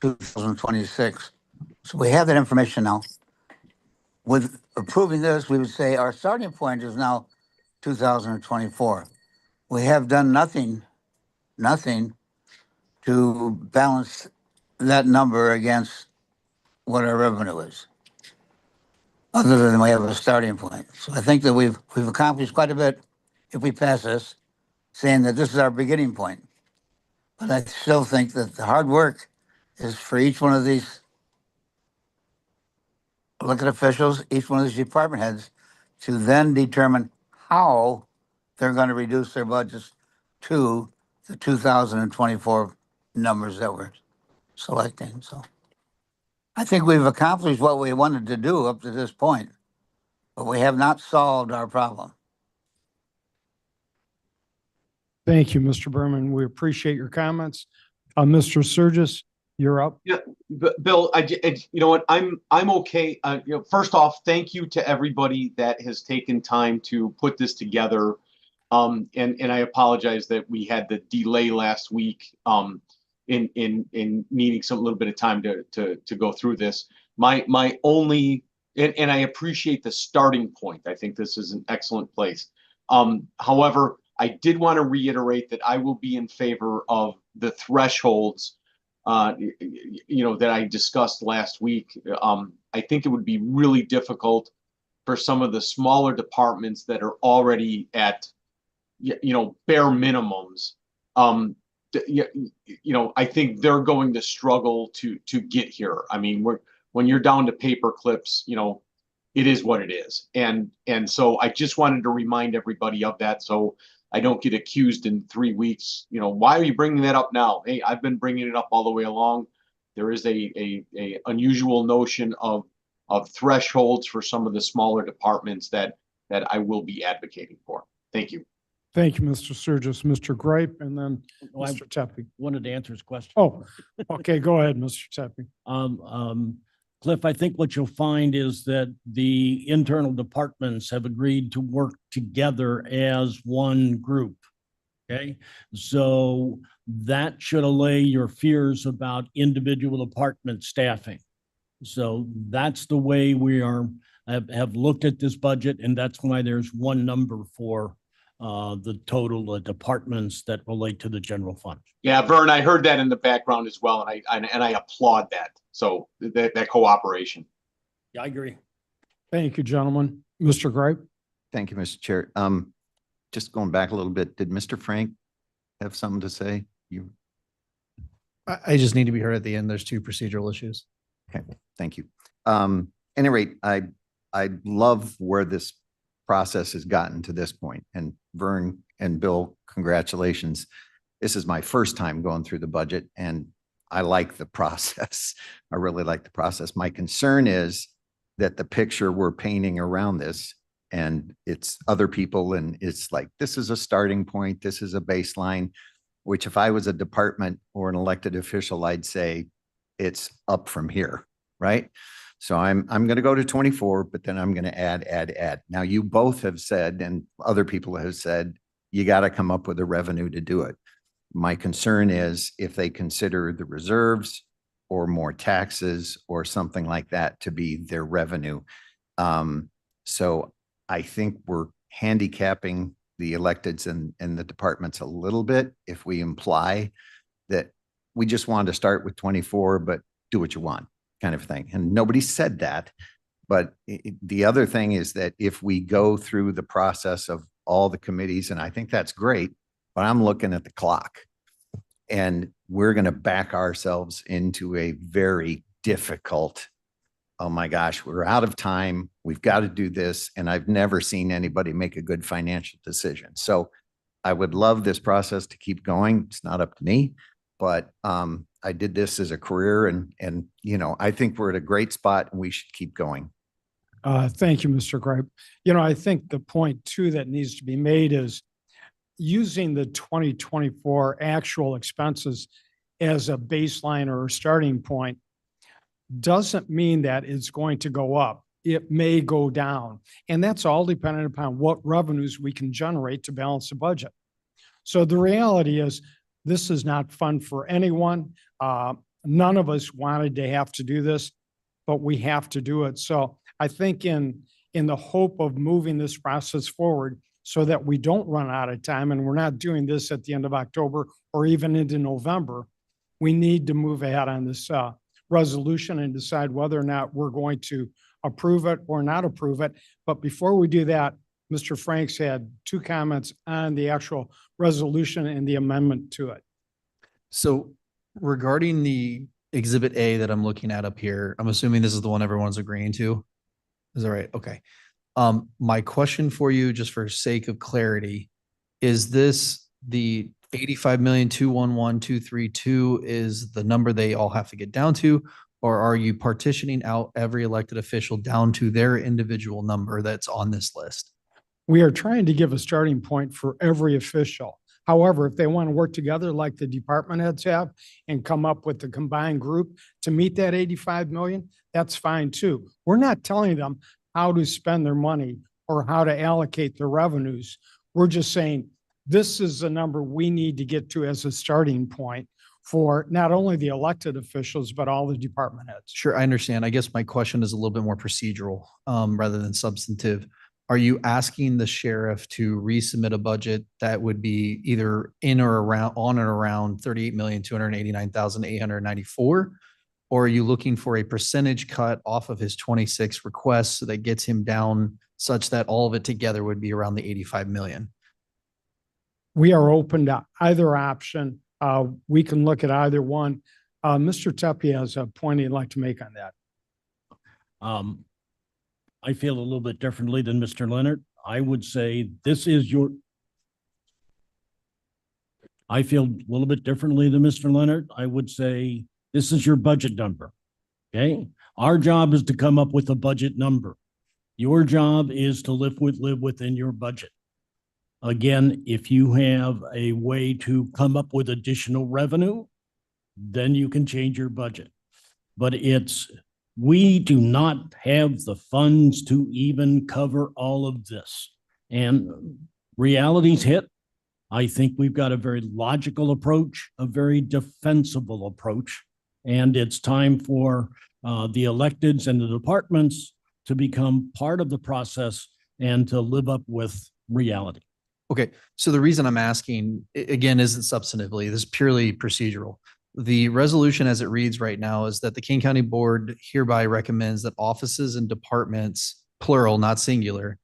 2026? So we have that information now. With approving this, we would say our starting point is now 2024. We have done nothing to balance that number against what our revenue is, other than we have a starting point. So I think that we've accomplished quite a bit if we pass this, saying that this is our beginning point. But I still think that the hard work is for each one of these elected officials, each one of these department heads, to then determine how they're going to reduce their budgets to the 2024 numbers that we're selecting. So I think we've accomplished what we wanted to do up to this point, but we have not solved our problem. Thank you, Mr. Berman. We appreciate your comments. Mr. Surges, you're up. Yeah, Bill, you know what, I'm okay. First off, thank you to everybody that has taken time to put this together. And I apologize that we had the delay last week in needing some little bit of time to go through this. My only, and I appreciate the starting point. I think this is an excellent place. However, I did want to reiterate that I will be in favor of the thresholds that I discussed last week. I think it would be really difficult for some of the smaller departments that are already at, bare minimums. I think they're going to struggle to get here. I mean, when you're down to paper clips, it is what it is. And so I just wanted to remind everybody of that. So I don't get accused in 3 weeks, why are you bringing that up now? Hey, I've been bringing it up all the way along. There is a unusual notion of thresholds for some of the smaller departments that I will be advocating for. Thank you. Thank you, Mr. Surges. Mr. Gripe, and then Well, I Mr. Tepe. wanted to answer his question. Oh, okay, go ahead, Mr. Tepe. Cliff, I think what you'll find is that the internal departments have agreed to work together as one group. Okay, so that should allay your fears about individual department staffing. So that's the way we have looked at this budget, and that's why there's one number for the total departments that relate to the general fund. Yeah, Vern, I heard that in the background as well, and I applaud that. So that cooperation. Yeah, I agree. Thank you, gentlemen. Mr. Gripe? Thank you, Mr. Chair. Just going back a little bit, did Mr. Frank have something to say? I just need to be heard at the end. There's 2 procedural issues. Okay, thank you. Any rate, I love where this process has gotten to this point. And Vern and Bill, congratulations. This is my first time going through the budget, and I like the process. I really like the process. My concern is that the picture we're painting around this, and it's other people, and it's like, this is a starting point, this is a baseline. which if I was a department or an elected official, I'd say it's up from here, right? So I'm going to go to 24, but then I'm going to add. Now you both have said, and other people have said, you got to come up with a revenue to do it. My concern is if they consider the reserves or more taxes or something like that to be their revenue. So I think we're handicapping the electeds and the departments a little bit if we imply that we just wanted to start with 24, but do what you want kind of thing. And nobody said that. But the other thing is that if we go through the process of all the committees, and I think that's great, but I'm looking at the clock and we're going to back ourselves into a very difficult, oh my gosh, we're out of time. We've got to do this. And I've never seen anybody make a good financial decision. So I would love this process to keep going. It's not up to me, but I did this as a career and, you know, I think we're at a great spot and we should keep going. Thank you, Mr. Gripe. You know, I think the point too that needs to be made is using the 2024 actual expenses as a baseline or a starting point doesn't mean that it's going to go up. It may go down. And that's all dependent upon what revenues we can generate to balance the budget. So the reality is this is not fun for anyone. None of us wanted to have to do this, but we have to do it. So I think in the hope of moving this process forward so that we don't run out of time and we're not doing this at the end of October or even into November, we need to move ahead on this resolution and decide whether or not we're going to approve it or not approve it. But before we do that, Mr. Franks had two comments on the actual resolution and the amendment to it. So regarding the Exhibit A that I'm looking at up here, I'm assuming this is the one everyone's agreeing to. Is that right? Okay. My question for you, just for sake of clarity, is this the 85,211,232 is the number they all have to get down to, or are you partitioning out every elected official down to their individual number that's on this list? We are trying to give a starting point for every official. However, if they want to work together like the department heads have and come up with a combined group to meet that 85 million, that's fine too. We're not telling them how to spend their money or how to allocate their revenues. We're just saying, this is the number we need to get to as a starting point for not only the elected officials, but all the department heads. Sure, I understand. I guess my question is a little bit more procedural rather than substantive. Are you asking the sheriff to resubmit a budget that would be either in or around, on or around 38,289,894? Or are you looking for a percentage cut off of his 26 requests so that gets him down such that all of it together would be around the 85 million? We are open to either option. We can look at either one. Mr. Tepe has a point he'd like to make on that. I feel a little bit differently than Mr. Leonard. I would say this is your, I feel a little bit differently than Mr. Leonard. I would say this is your budget number, okay? Our job is to come up with a budget number. Your job is to live within your budget. Again, if you have a way to come up with additional revenue, then you can change your budget. But we do not have the funds to even cover all of this. And reality's hit. I think we've got a very logical approach, a very defensible approach. And it's time for the electeds and the departments to become part of the process and to live up with reality. Okay, so the reason I'm asking, again, isn't substantively, this is purely procedural. The resolution as it reads right now is that the King County Board hereby recommends that offices and departments, plural, not singular,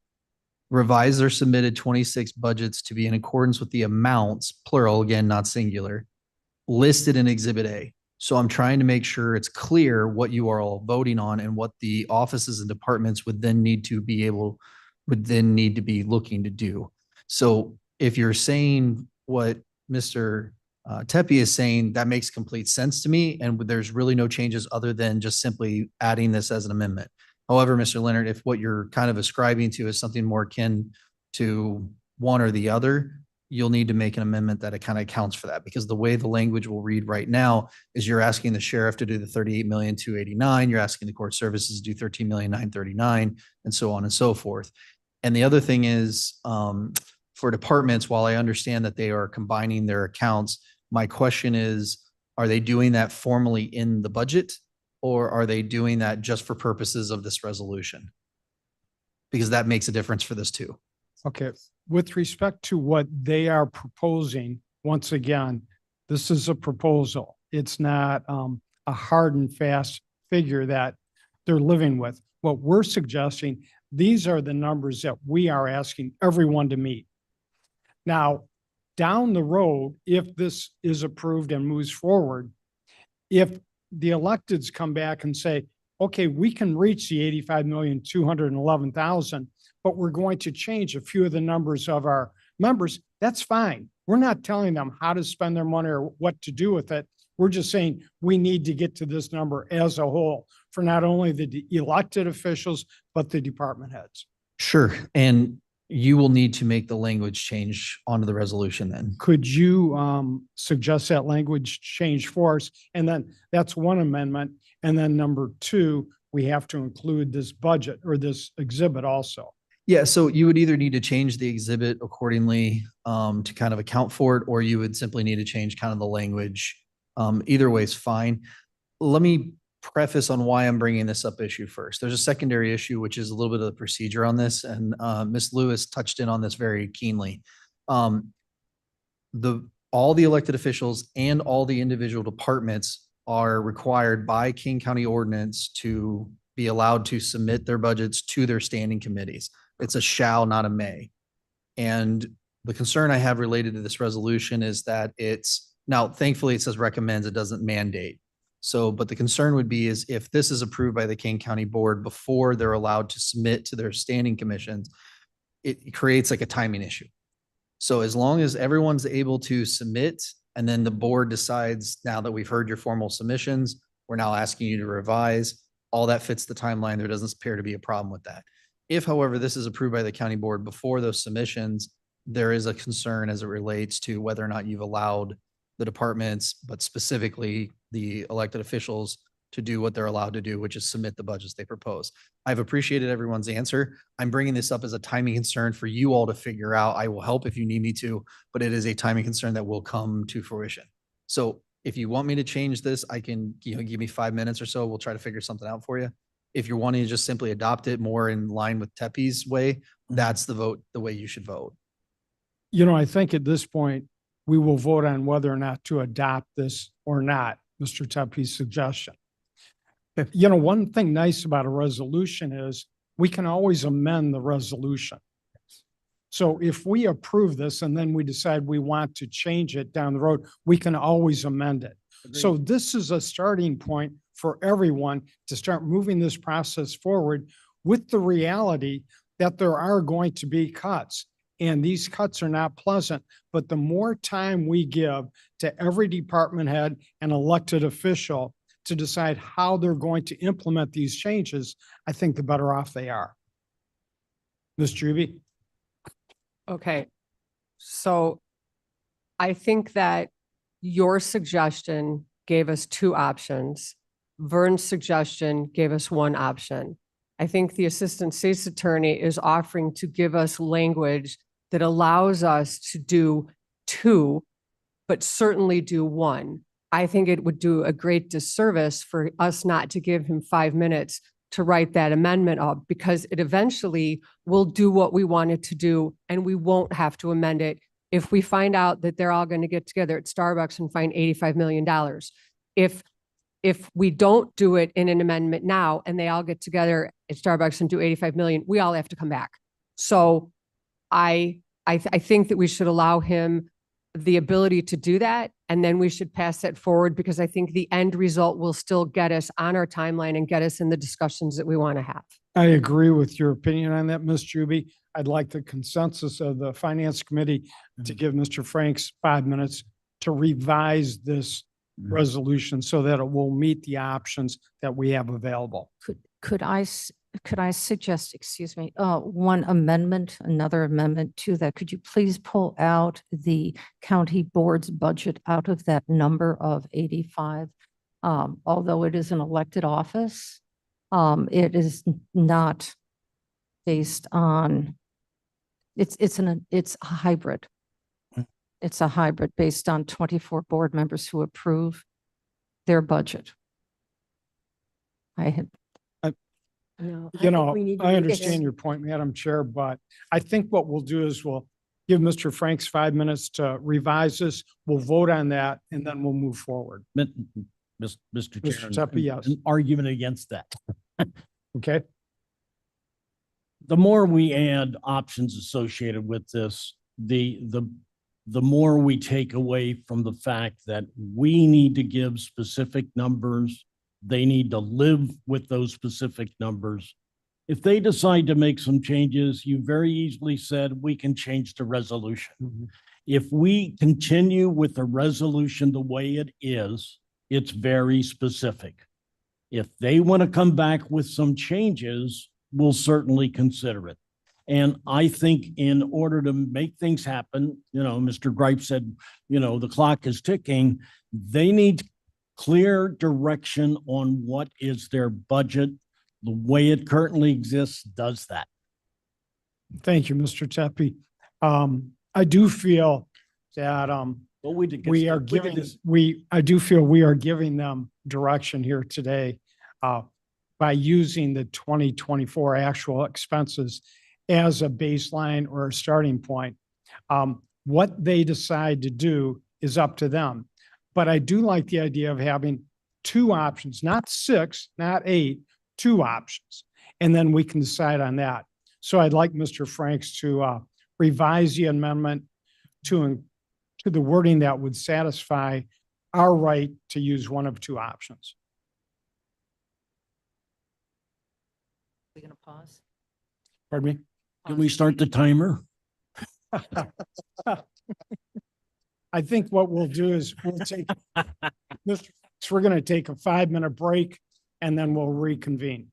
revise their submitted 26 budgets to be in accordance with the amounts, plural, again, not singular, listed in Exhibit A. So I'm trying to make sure it's clear what you are all voting on and what the offices and departments would then need to be looking to do. So if you're saying what Mr. Tepe is saying, that makes complete sense to me. And there's really no changes other than just simply adding this as an amendment. However, Mr. Leonard, if what you're kind of ascribing to is something more akin to one or the other, you'll need to make an amendment that it kind of accounts for that, because the way the language will read right now is you're asking the sheriff to do the 38,289,000, you're asking the court services to do 13,939,000, and so on and so forth. And the other thing is, for departments, while I understand that they are combining their accounts, my question is, are they doing that formally in the budget, or are they doing that just for purposes of this resolution? Because that makes a difference for this too. Okay, with respect to what they are proposing, once again, this is a proposal. It's not a hard and fast figure that they're living with. What we're suggesting, these are the numbers that we are asking everyone to meet. Now, down the road, if this is approved and moves forward, if the electeds come back and say, okay, we can reach the 85,211,000, but we're going to change a few of the numbers of our members, that's fine. We're not telling them how to spend their money or what to do with it. We're just saying we need to get to this number as a whole for not only the elected officials, but the department heads. Sure. And you will need to make the language change onto the resolution then. Could you suggest that language change for us? And then that's one amendment. And then number two, we have to include this budget or this exhibit also. Yeah, so you would either need to change the exhibit accordingly to kind of account for it, or you would simply need to change kind of the language. Either way is fine. Let me preface on why I'm bringing this up issue first. There's a secondary issue, which is a little bit of the procedure on this, and Ms. Lewis touched in on this very keenly. All the elected officials and all the individual departments are required by King County ordinance to be allowed to submit their budgets to their standing committees. It's a shall, not a may. And the concern I have related to this resolution is that now thankfully it says recommends, it doesn't mandate. So, but the concern would be is if this is approved by the King County Board before they're allowed to submit to their standing commissions, it creates like a timing issue. So as long as everyone's able to submit and then the board decides, now that we've heard your formal submissions, we're now asking you to revise, all that fits the timeline. There doesn't appear to be a problem with that. If, however, this is approved by the county board before those submissions, there is a concern as it relates to whether or not you've allowed the departments, but specifically the elected officials, to do what they're allowed to do, which is submit the budgets they propose. I've appreciated everyone's answer. I'm bringing this up as a timing concern for you all to figure out. I will help if you need me to, but it is a timing concern that will come to fruition. So if you want me to change this, I can, give me 5 minutes or so. We'll try to figure something out for you. If you're wanting to just simply adopt it more in line with Tepe's way, that's the way you should vote. I think at this point, we will vote on whether or not to adopt this or not, Mr. Tepe's suggestion. One thing nice about a resolution is we can always amend the resolution. So if we approve this and then we decide we want to change it down the road, we can always amend it. So this is a starting point for everyone to start moving this process forward with the reality that there are going to be cuts. And these cuts are not pleasant, but the more time we give to every department head and elected official to decide how they're going to implement these changes, I think the better off they are. Ms. Juby? Okay, so I think that your suggestion gave us two options. Vern's suggestion gave us one option. I think the Assistant State's Attorney is offering to give us language that allows us to do two, but certainly do one. I think it would do a great disservice for us not to give him 5 minutes to write that amendment up, because it eventually will do what we want it to do, and we won't have to amend it if we find out that they're all going to get together at Starbucks and find $85 million. If we don't do it in an amendment now and they all get together at Starbucks and do 85 million, we all have to come back. So I think that we should allow him the ability to do that, and then we should pass that forward, because I think the end result will still get us on our timeline and get us in the discussions that we want to have. I agree with your opinion on that, Ms. Juby. I'd like the consensus of the Finance Committee to give Mr. Franks 5 minutes to revise this resolution so that it will meet the options that we have available. Could I could I suggest, excuse me, one amendment, another amendment to that? Could you please pull out the county board's budget out of that number of 85? Although it is an elected office, it is not based on, it's a hybrid. It's a hybrid based on 24 board members who approve their budget. I had, No, I You think know, we need to I do understand this. your point, Madam Chair, but I think what we'll do is we'll give Mr. Franks 5 minutes to revise this. We'll vote on that and then we'll move forward. Mr. Mr. Chair, Tepper, yes. an argument against that. Okay? The more we add options associated with this, the more we take away from the fact that we need to give specific numbers. They need to live with those specific numbers. If they decide to make some changes, you very easily said we can change the resolution. If we continue with the resolution the way it is, it's very specific. If they want to come back with some changes, we'll certainly consider it. And I think in order to make things happen, Mr. Gripe said, the clock is ticking. They need clear direction on what is their budget. The way it currently exists does that. Thank you, Mr. Tepper. I do feel that I do feel we are giving them direction here today by using the 2024 actual expenses as a baseline or a starting point. What they decide to do is up to them. But I do like the idea of having two options, not 6, not 8, 2 options. And then we can decide on that. So I'd like Mr. Franks to revise the amendment to the wording that would satisfy our right to use one of 2 options. we're going to pause. Pardon me? Can we start the timer? I think what we'll do is we're going to take a 5-minute break and then we'll reconvene.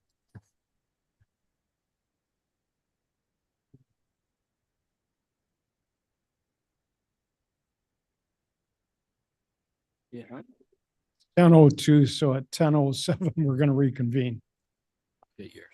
Yeah. 10:02, so at 10:07, we're going to reconvene. Get yours.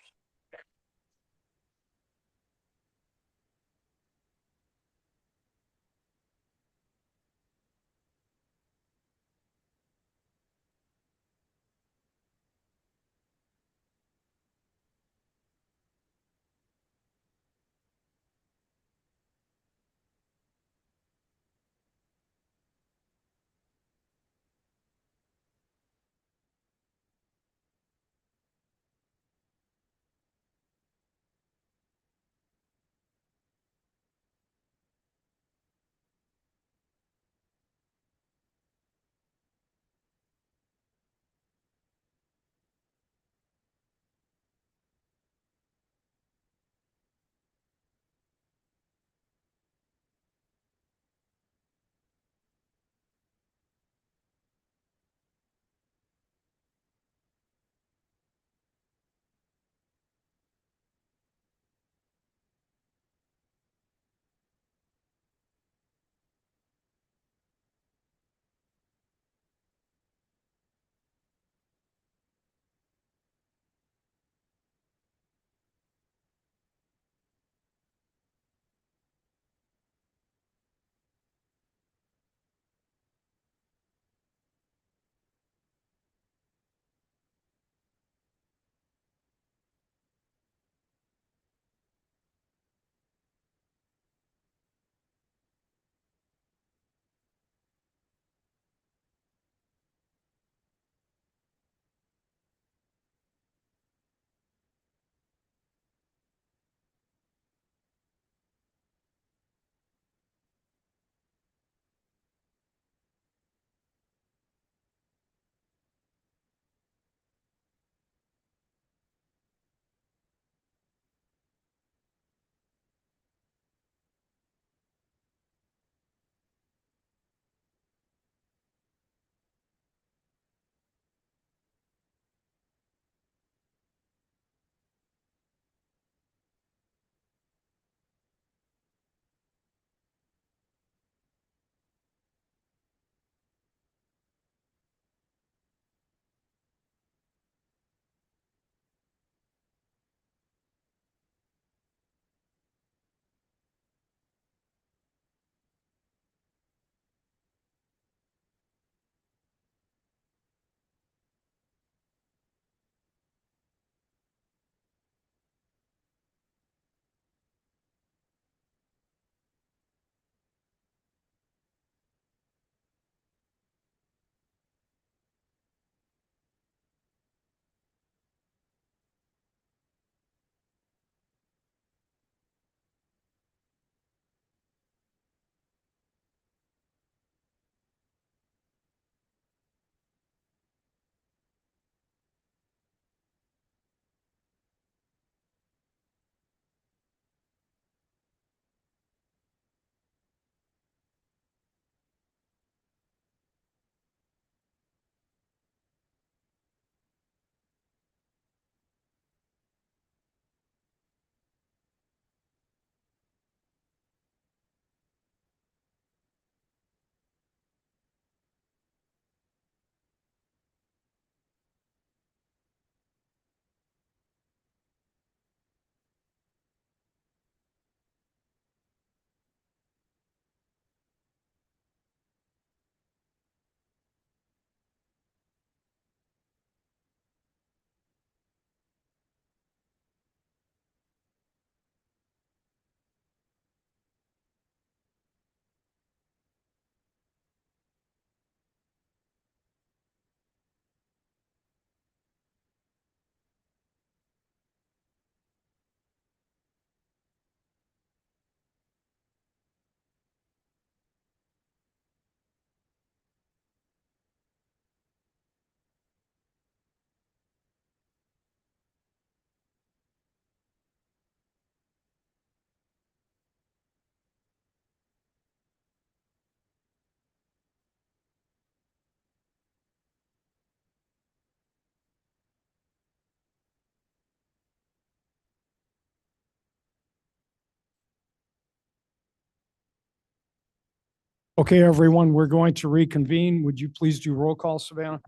Okay, everyone, we're going to reconvene. Would you please do roll call, Savannah?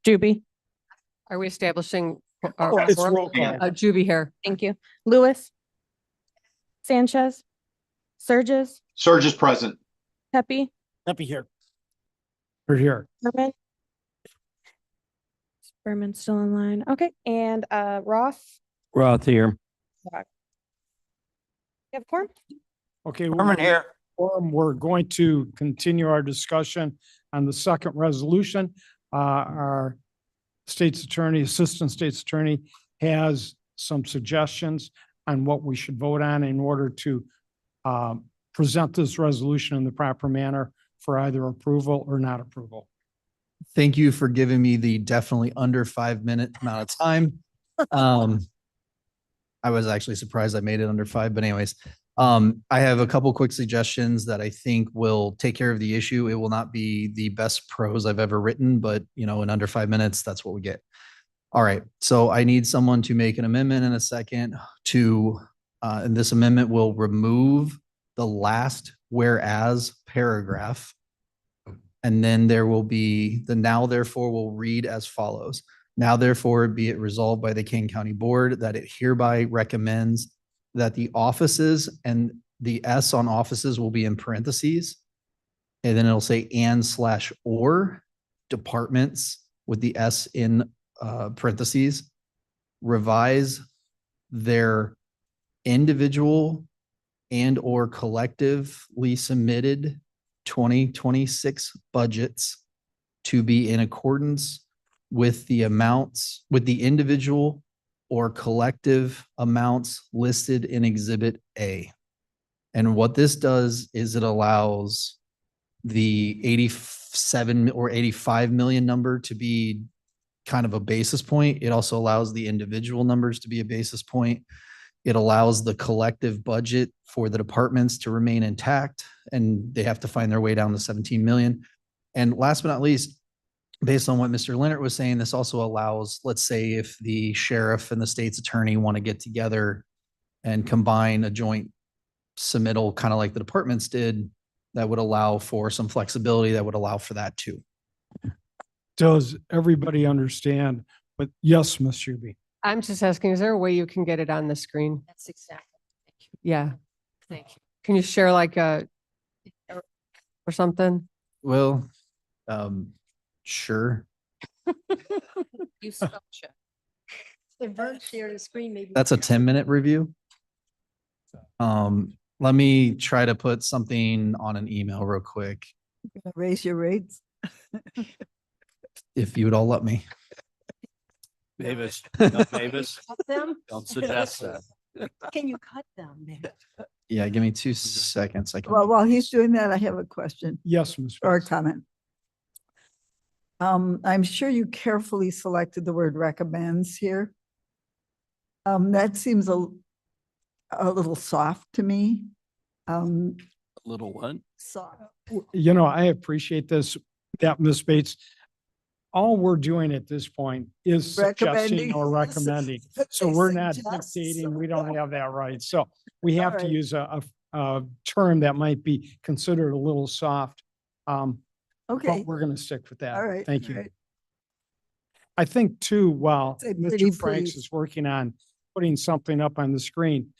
Juby, Are we establishing? It's roll call. Juby here. thank you. Lewis. Sanchez. Surges, Surge is present. Pepe, Happy here. We're here. Berman. Berman's still in line. Okay, and Ross. Roth here. You have a quorum? Okay. Berman here. We're going to continue our discussion on the second resolution. Our state's attorney, assistant state's attorney has some suggestions on what we should vote on in order to present this resolution in the proper manner for either approval or not approval. Thank you for giving me the definitely under 5 minute amount of time. I was actually surprised I made it under 5, but anyways, I have a couple quick suggestions that I think will take care of the issue. It will not be the best prose I've ever written, but you know, in under 5 minutes, that's what we get. All right, so I need someone to make an amendment in a second to, and this amendment will remove the last whereas paragraph. And then there will be the now therefore will read as follows. Now therefore be it resolved by the Kane County Board that it hereby recommends that the offices and the S on offices will be in parentheses. And then it'll say and/or departments with the S in parentheses, revise their individual and or collectively submitted 2026 budgets to be in accordance with the amounts, with the individual or collective amounts listed in Exhibit A. And what this does is it allows the 87 or 85 million number to be kind of a basis point. It also allows the individual numbers to be a basis point. It allows the collective budget for the departments to remain intact, and they have to find their way down to 17 million. And last but not least, based on what Mr. Leonard was saying, this also allows, let's say if the sheriff and the state's attorney want to get together and combine a joint submittal, kind of like the departments did, that would allow for some flexibility that would allow for that too. Does everybody understand? But yes, Ms. Shuby. I'm just asking, is there a way you can get it on the screen? That's exactly. Yeah. Thank you. Can you share like a, or something? Well, sure. You spell check. If Vern shared a screen, maybe. That's a 10-minute review. Let me try to put something on an email real quick, Raise your rates. if you would all let me. Mavis, no, Mavis, Cut them? don't suggest that. Can you cut them? man? Yeah, give me 2 seconds. I can. Well, while he's doing that, I have a question Yes, Ms. or a Fox. comment. I'm sure you carefully selected the word recommends here. That seems a little soft to me. Little one. Soft. You know, I appreciate this, that Ms. Bates. All we're doing at this point is suggesting or recommending. So we're not dictating, we don't have that right. So we have to Alright. use a term that might be considered a little soft. Okay, But we're going to stick with that. all right. Thank all you. right. I think too, while Say pretty Mr. Franks please. is working on putting something up on the screen,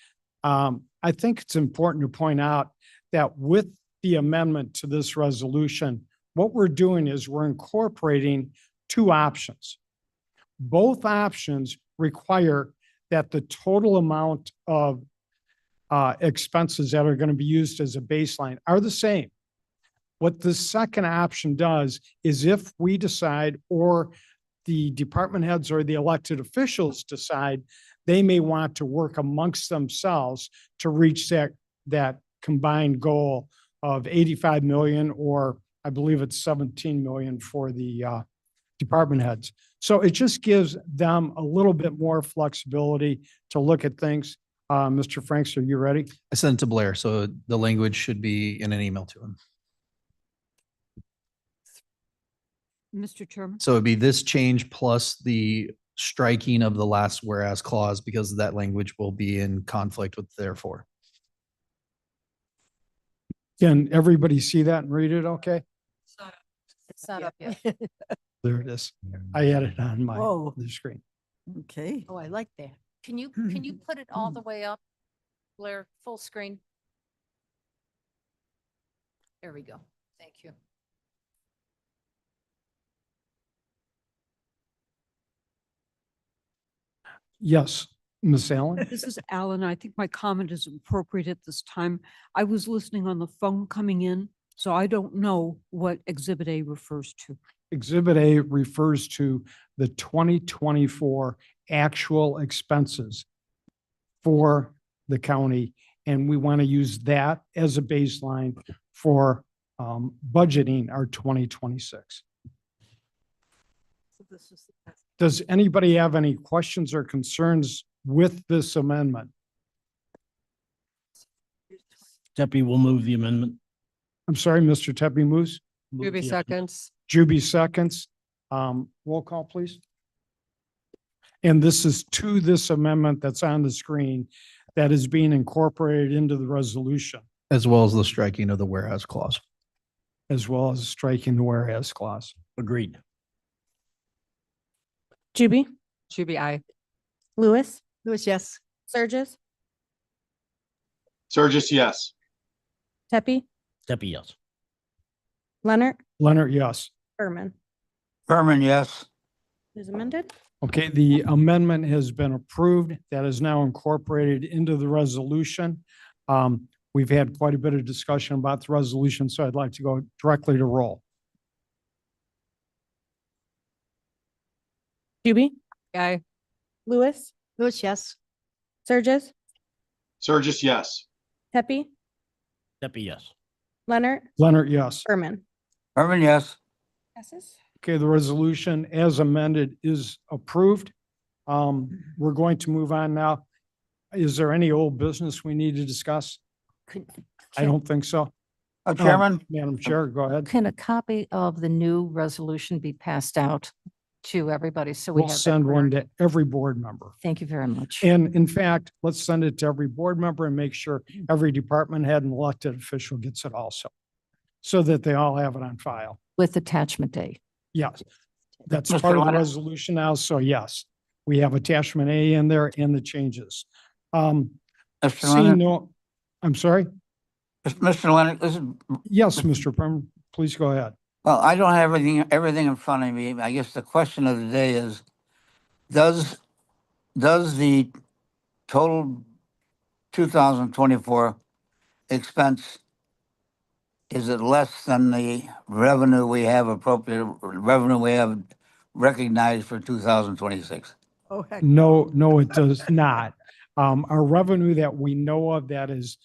I think it's important to point out that with the amendment to this resolution, what we're doing is we're incorporating two options. Both options require that the total amount of expenses that are going to be used as a baseline are the same. What the second option does is if we decide, or the department heads or the elected officials decide, they may want to work amongst themselves to reach that combined goal of 85 million, or I believe it's 17 million for the department heads. So it just gives them a little bit more flexibility to look at things. Mr. Franks, are you ready? I sent it to Blair, so the language should be in an email to him. Mr. Chairman? So it'd be this change plus the striking of the last whereas clause, because that language will be in conflict with therefore. Can everybody see that and read it okay? It's not up yet. There it is. I had it on my Whoa. the screen. Okay. Oh, I like that. Can you put it all the way up, Blair, full screen? There we go. Thank you. Yes, Miss Allen? This is Alan. I think my comment is appropriate at this time. I was listening on the phone coming in, so I don't know what Exhibit A refers to. Exhibit A refers to the 2024 actual expenses for the county, and we want to use that as a baseline for budgeting our 2026. Does anybody have any questions or concerns with this amendment? Tepe will move the amendment. I'm sorry, Mr. Tepe moves. Move Ruby the- seconds. Juby seconds. Roll call, please. And this is to this amendment that's on the screen that is being incorporated into the resolution, As well as the striking of the whereas clause. as well as striking the whereas clause. Agreed. Juby, Juby, I. Lewis, Lewis, yes. Surges, Surges, yes. Tepe, Tepe, yes. Leonard, Leonard, yes. Berman. Berman, yes. Is amended. Okay, the amendment has been approved. That is now incorporated into the resolution. We've had quite a bit of discussion about the resolution, so I'd like to go directly to roll. Juby, I. Lewis, Lewis, yes. Surges, Surges, yes. Tepe, Tepe, yes. Leonard, Leonard, yes. Berman. Berman, yes. Passes. Okay, the resolution as amended is approved. We're going to move on now. Is there any old business we need to discuss? I don't think so. Chairman? Madam Chair, go ahead. Can a copy of the new resolution be passed out to everybody? So we We'll have. that send one clear? to every board member. Thank you very much. And in fact, let's send it to every board member and make sure every department head and elected official gets it also, so that they all have it on file. With attachment A. Yes, that's Mr. part of the Leonard. resolution now. So yes, we have attachment A in there and the changes. Mr. Seeing Leonard, no, I'm sorry. Mr. Leonard, this is, Yes, Mr. Prim, please go ahead. well, I don't have everything in front of me. I guess the question of the day is, does the total 2024 expense, is it less than the revenue we have recognized for 2026? Oh, heck. No, it does not. Our revenue that we know of that is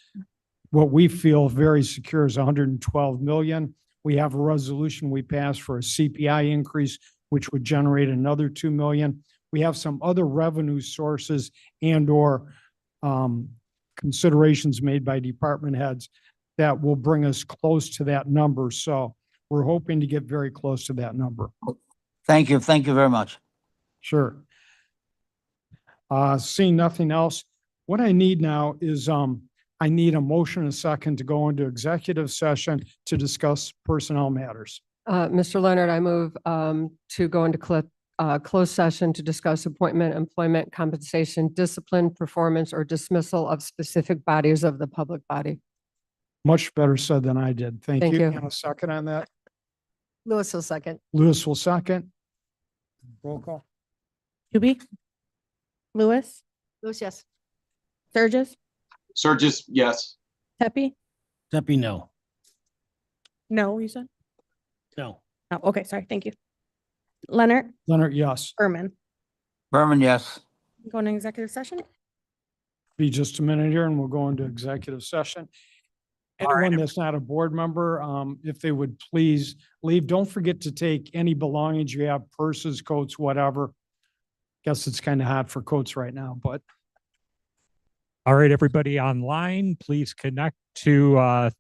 what we feel very secure is 112 million. We have a resolution we passed for a CPI increase, which would generate another 2 million. We have some other revenue sources and or considerations made by department heads that will bring us close to that number. So we're hoping to get very close to that number. Thank you. Thank you very much. Sure. Seeing nothing else, what I need now is, I need a motion and a second to go into executive session to discuss personnel matters. Mr. Leonard, I move to go into closed session to discuss appointment, employment, compensation, discipline, performance, or dismissal of specific bodies of the public body. Much better said than I did. Thank Thank you. you. And a second on that. Lewis will second. Lewis will second. Roll call. Juby, Lewis, Lewis, yes. Surges, Surges, yes. Tepe. Tepe, no. No, you said? No. Oh, okay, sorry. Thank you. Leonard, Leonard, yes. Berman. Berman, yes. Going to executive session? Be just a minute here and we'll go into executive session. Anyone that's not a board member, if they would please leave. Don't forget to take any belongings you have, purses, coats, whatever. Guess it's kind of hot for coats right now, but All right, everybody online, please connect to or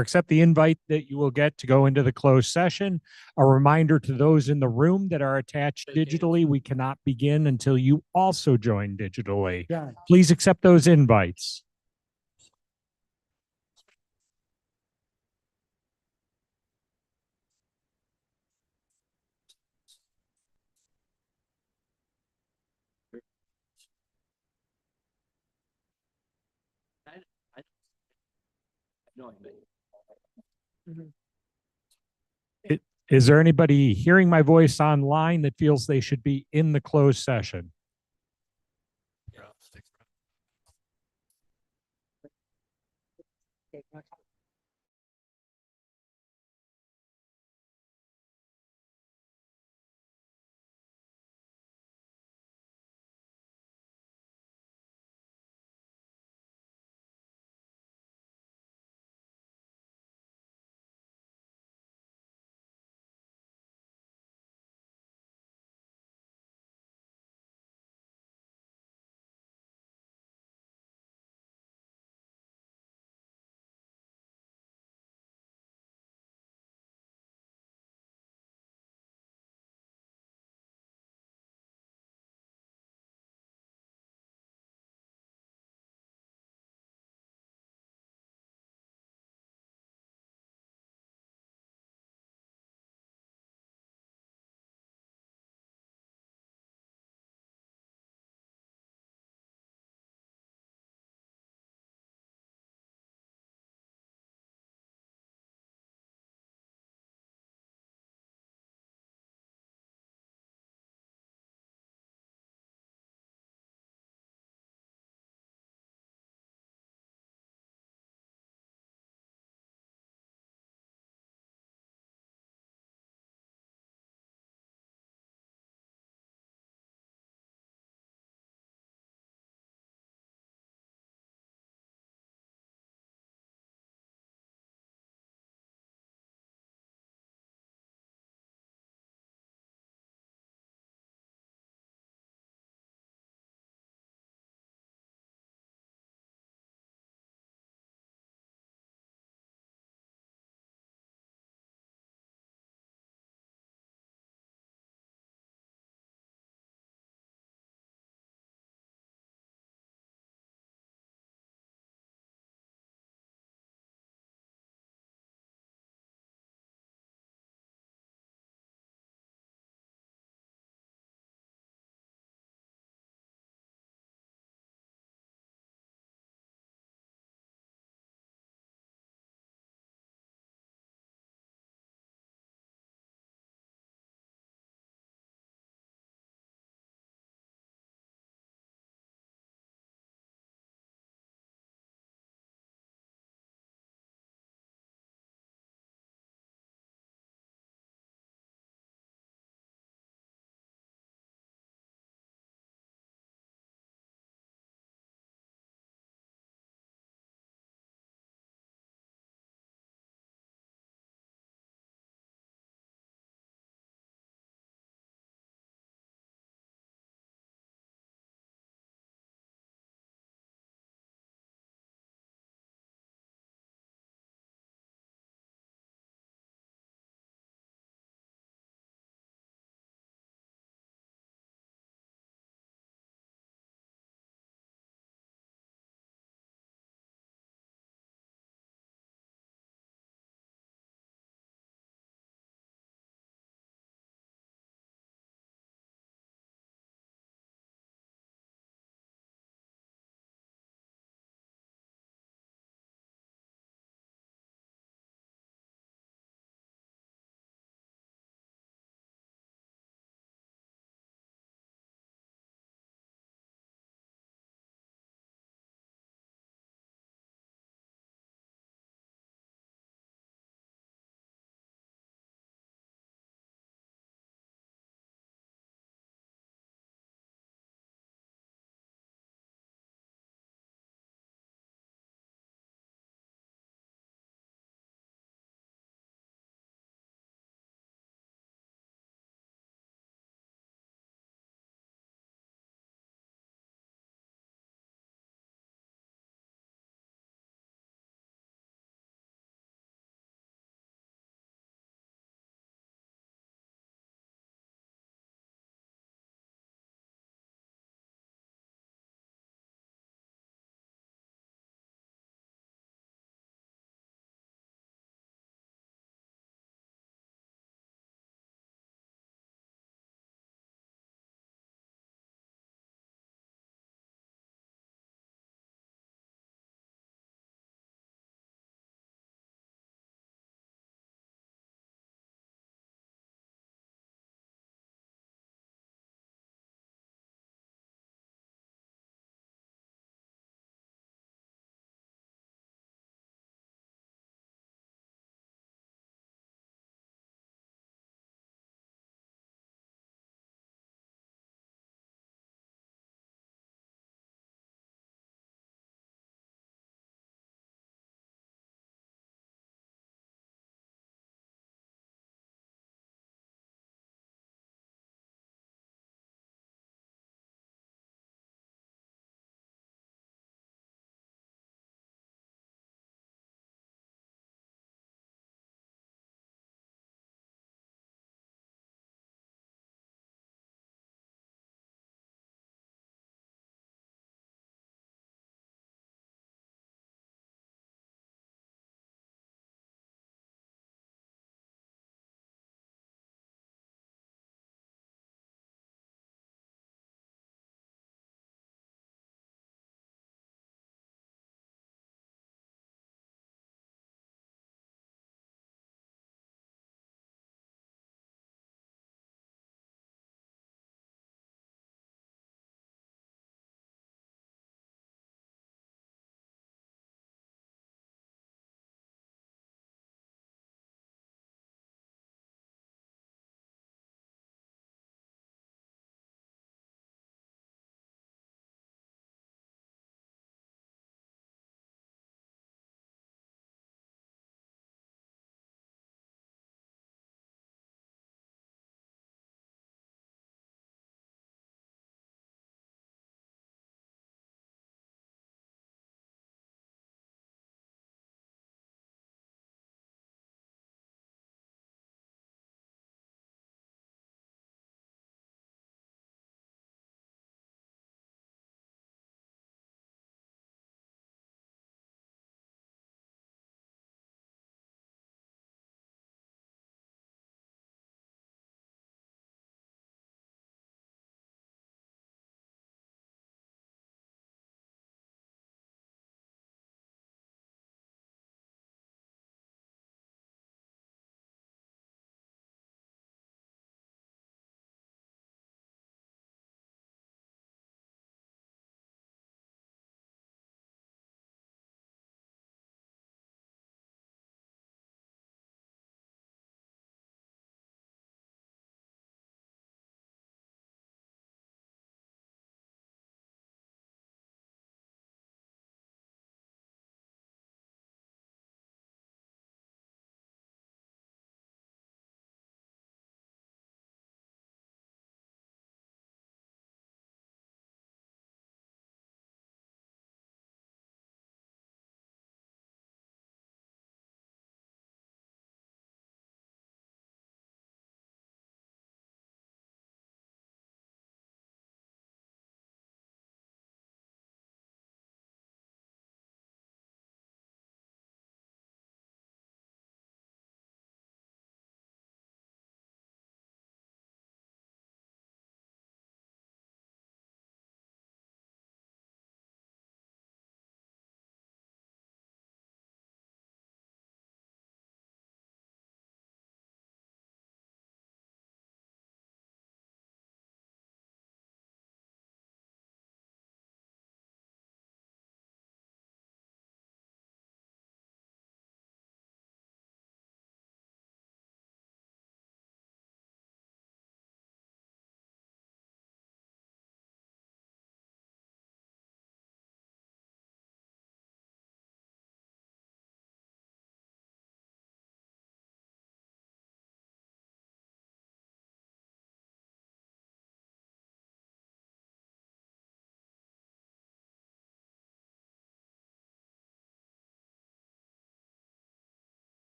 accept the invite that you will get to go into the closed session. A reminder to those in the room that are attached digitally, we cannot begin until you also join digitally. yeah. Please accept those invites. Is there anybody hearing my voice online that feels they should be in the closed session?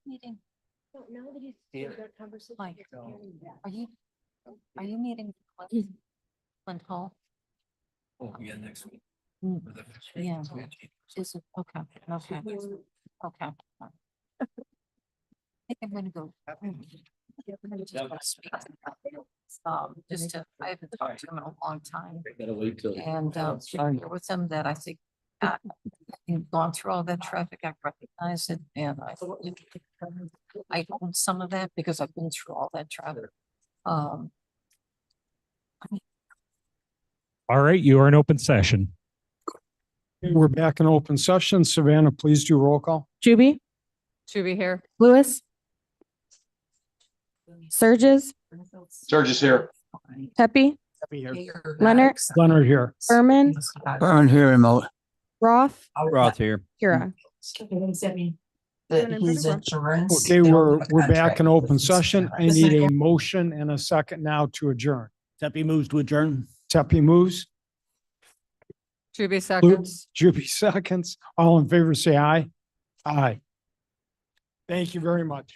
meeting? Mike, are you meeting Flint Hall? Oh, yeah, next week. Yeah. Is it, okay, okay, okay. I think I'm gonna go. Just to, I haven't talked to him in a long time. Gotta wait till. And share with them that I think you've gone through all that traffic, I recognize it, and I own some of that because I've been through all that traffic. All right, you are in open session. We're back in open session. Savannah, please do roll call. Juby, To be here. Lewis, Surges, Surges here. Pepe, Leonard, Leonard here. Berman, Berman here remote. Roth, Roth here. Kira. Okay, we're back in open session. I need a motion and a second now to adjourn. Tepe moves to adjourn. Tepe moves. To be seconds. Juby seconds. All in favor, say aye. Aye. Thank you very much.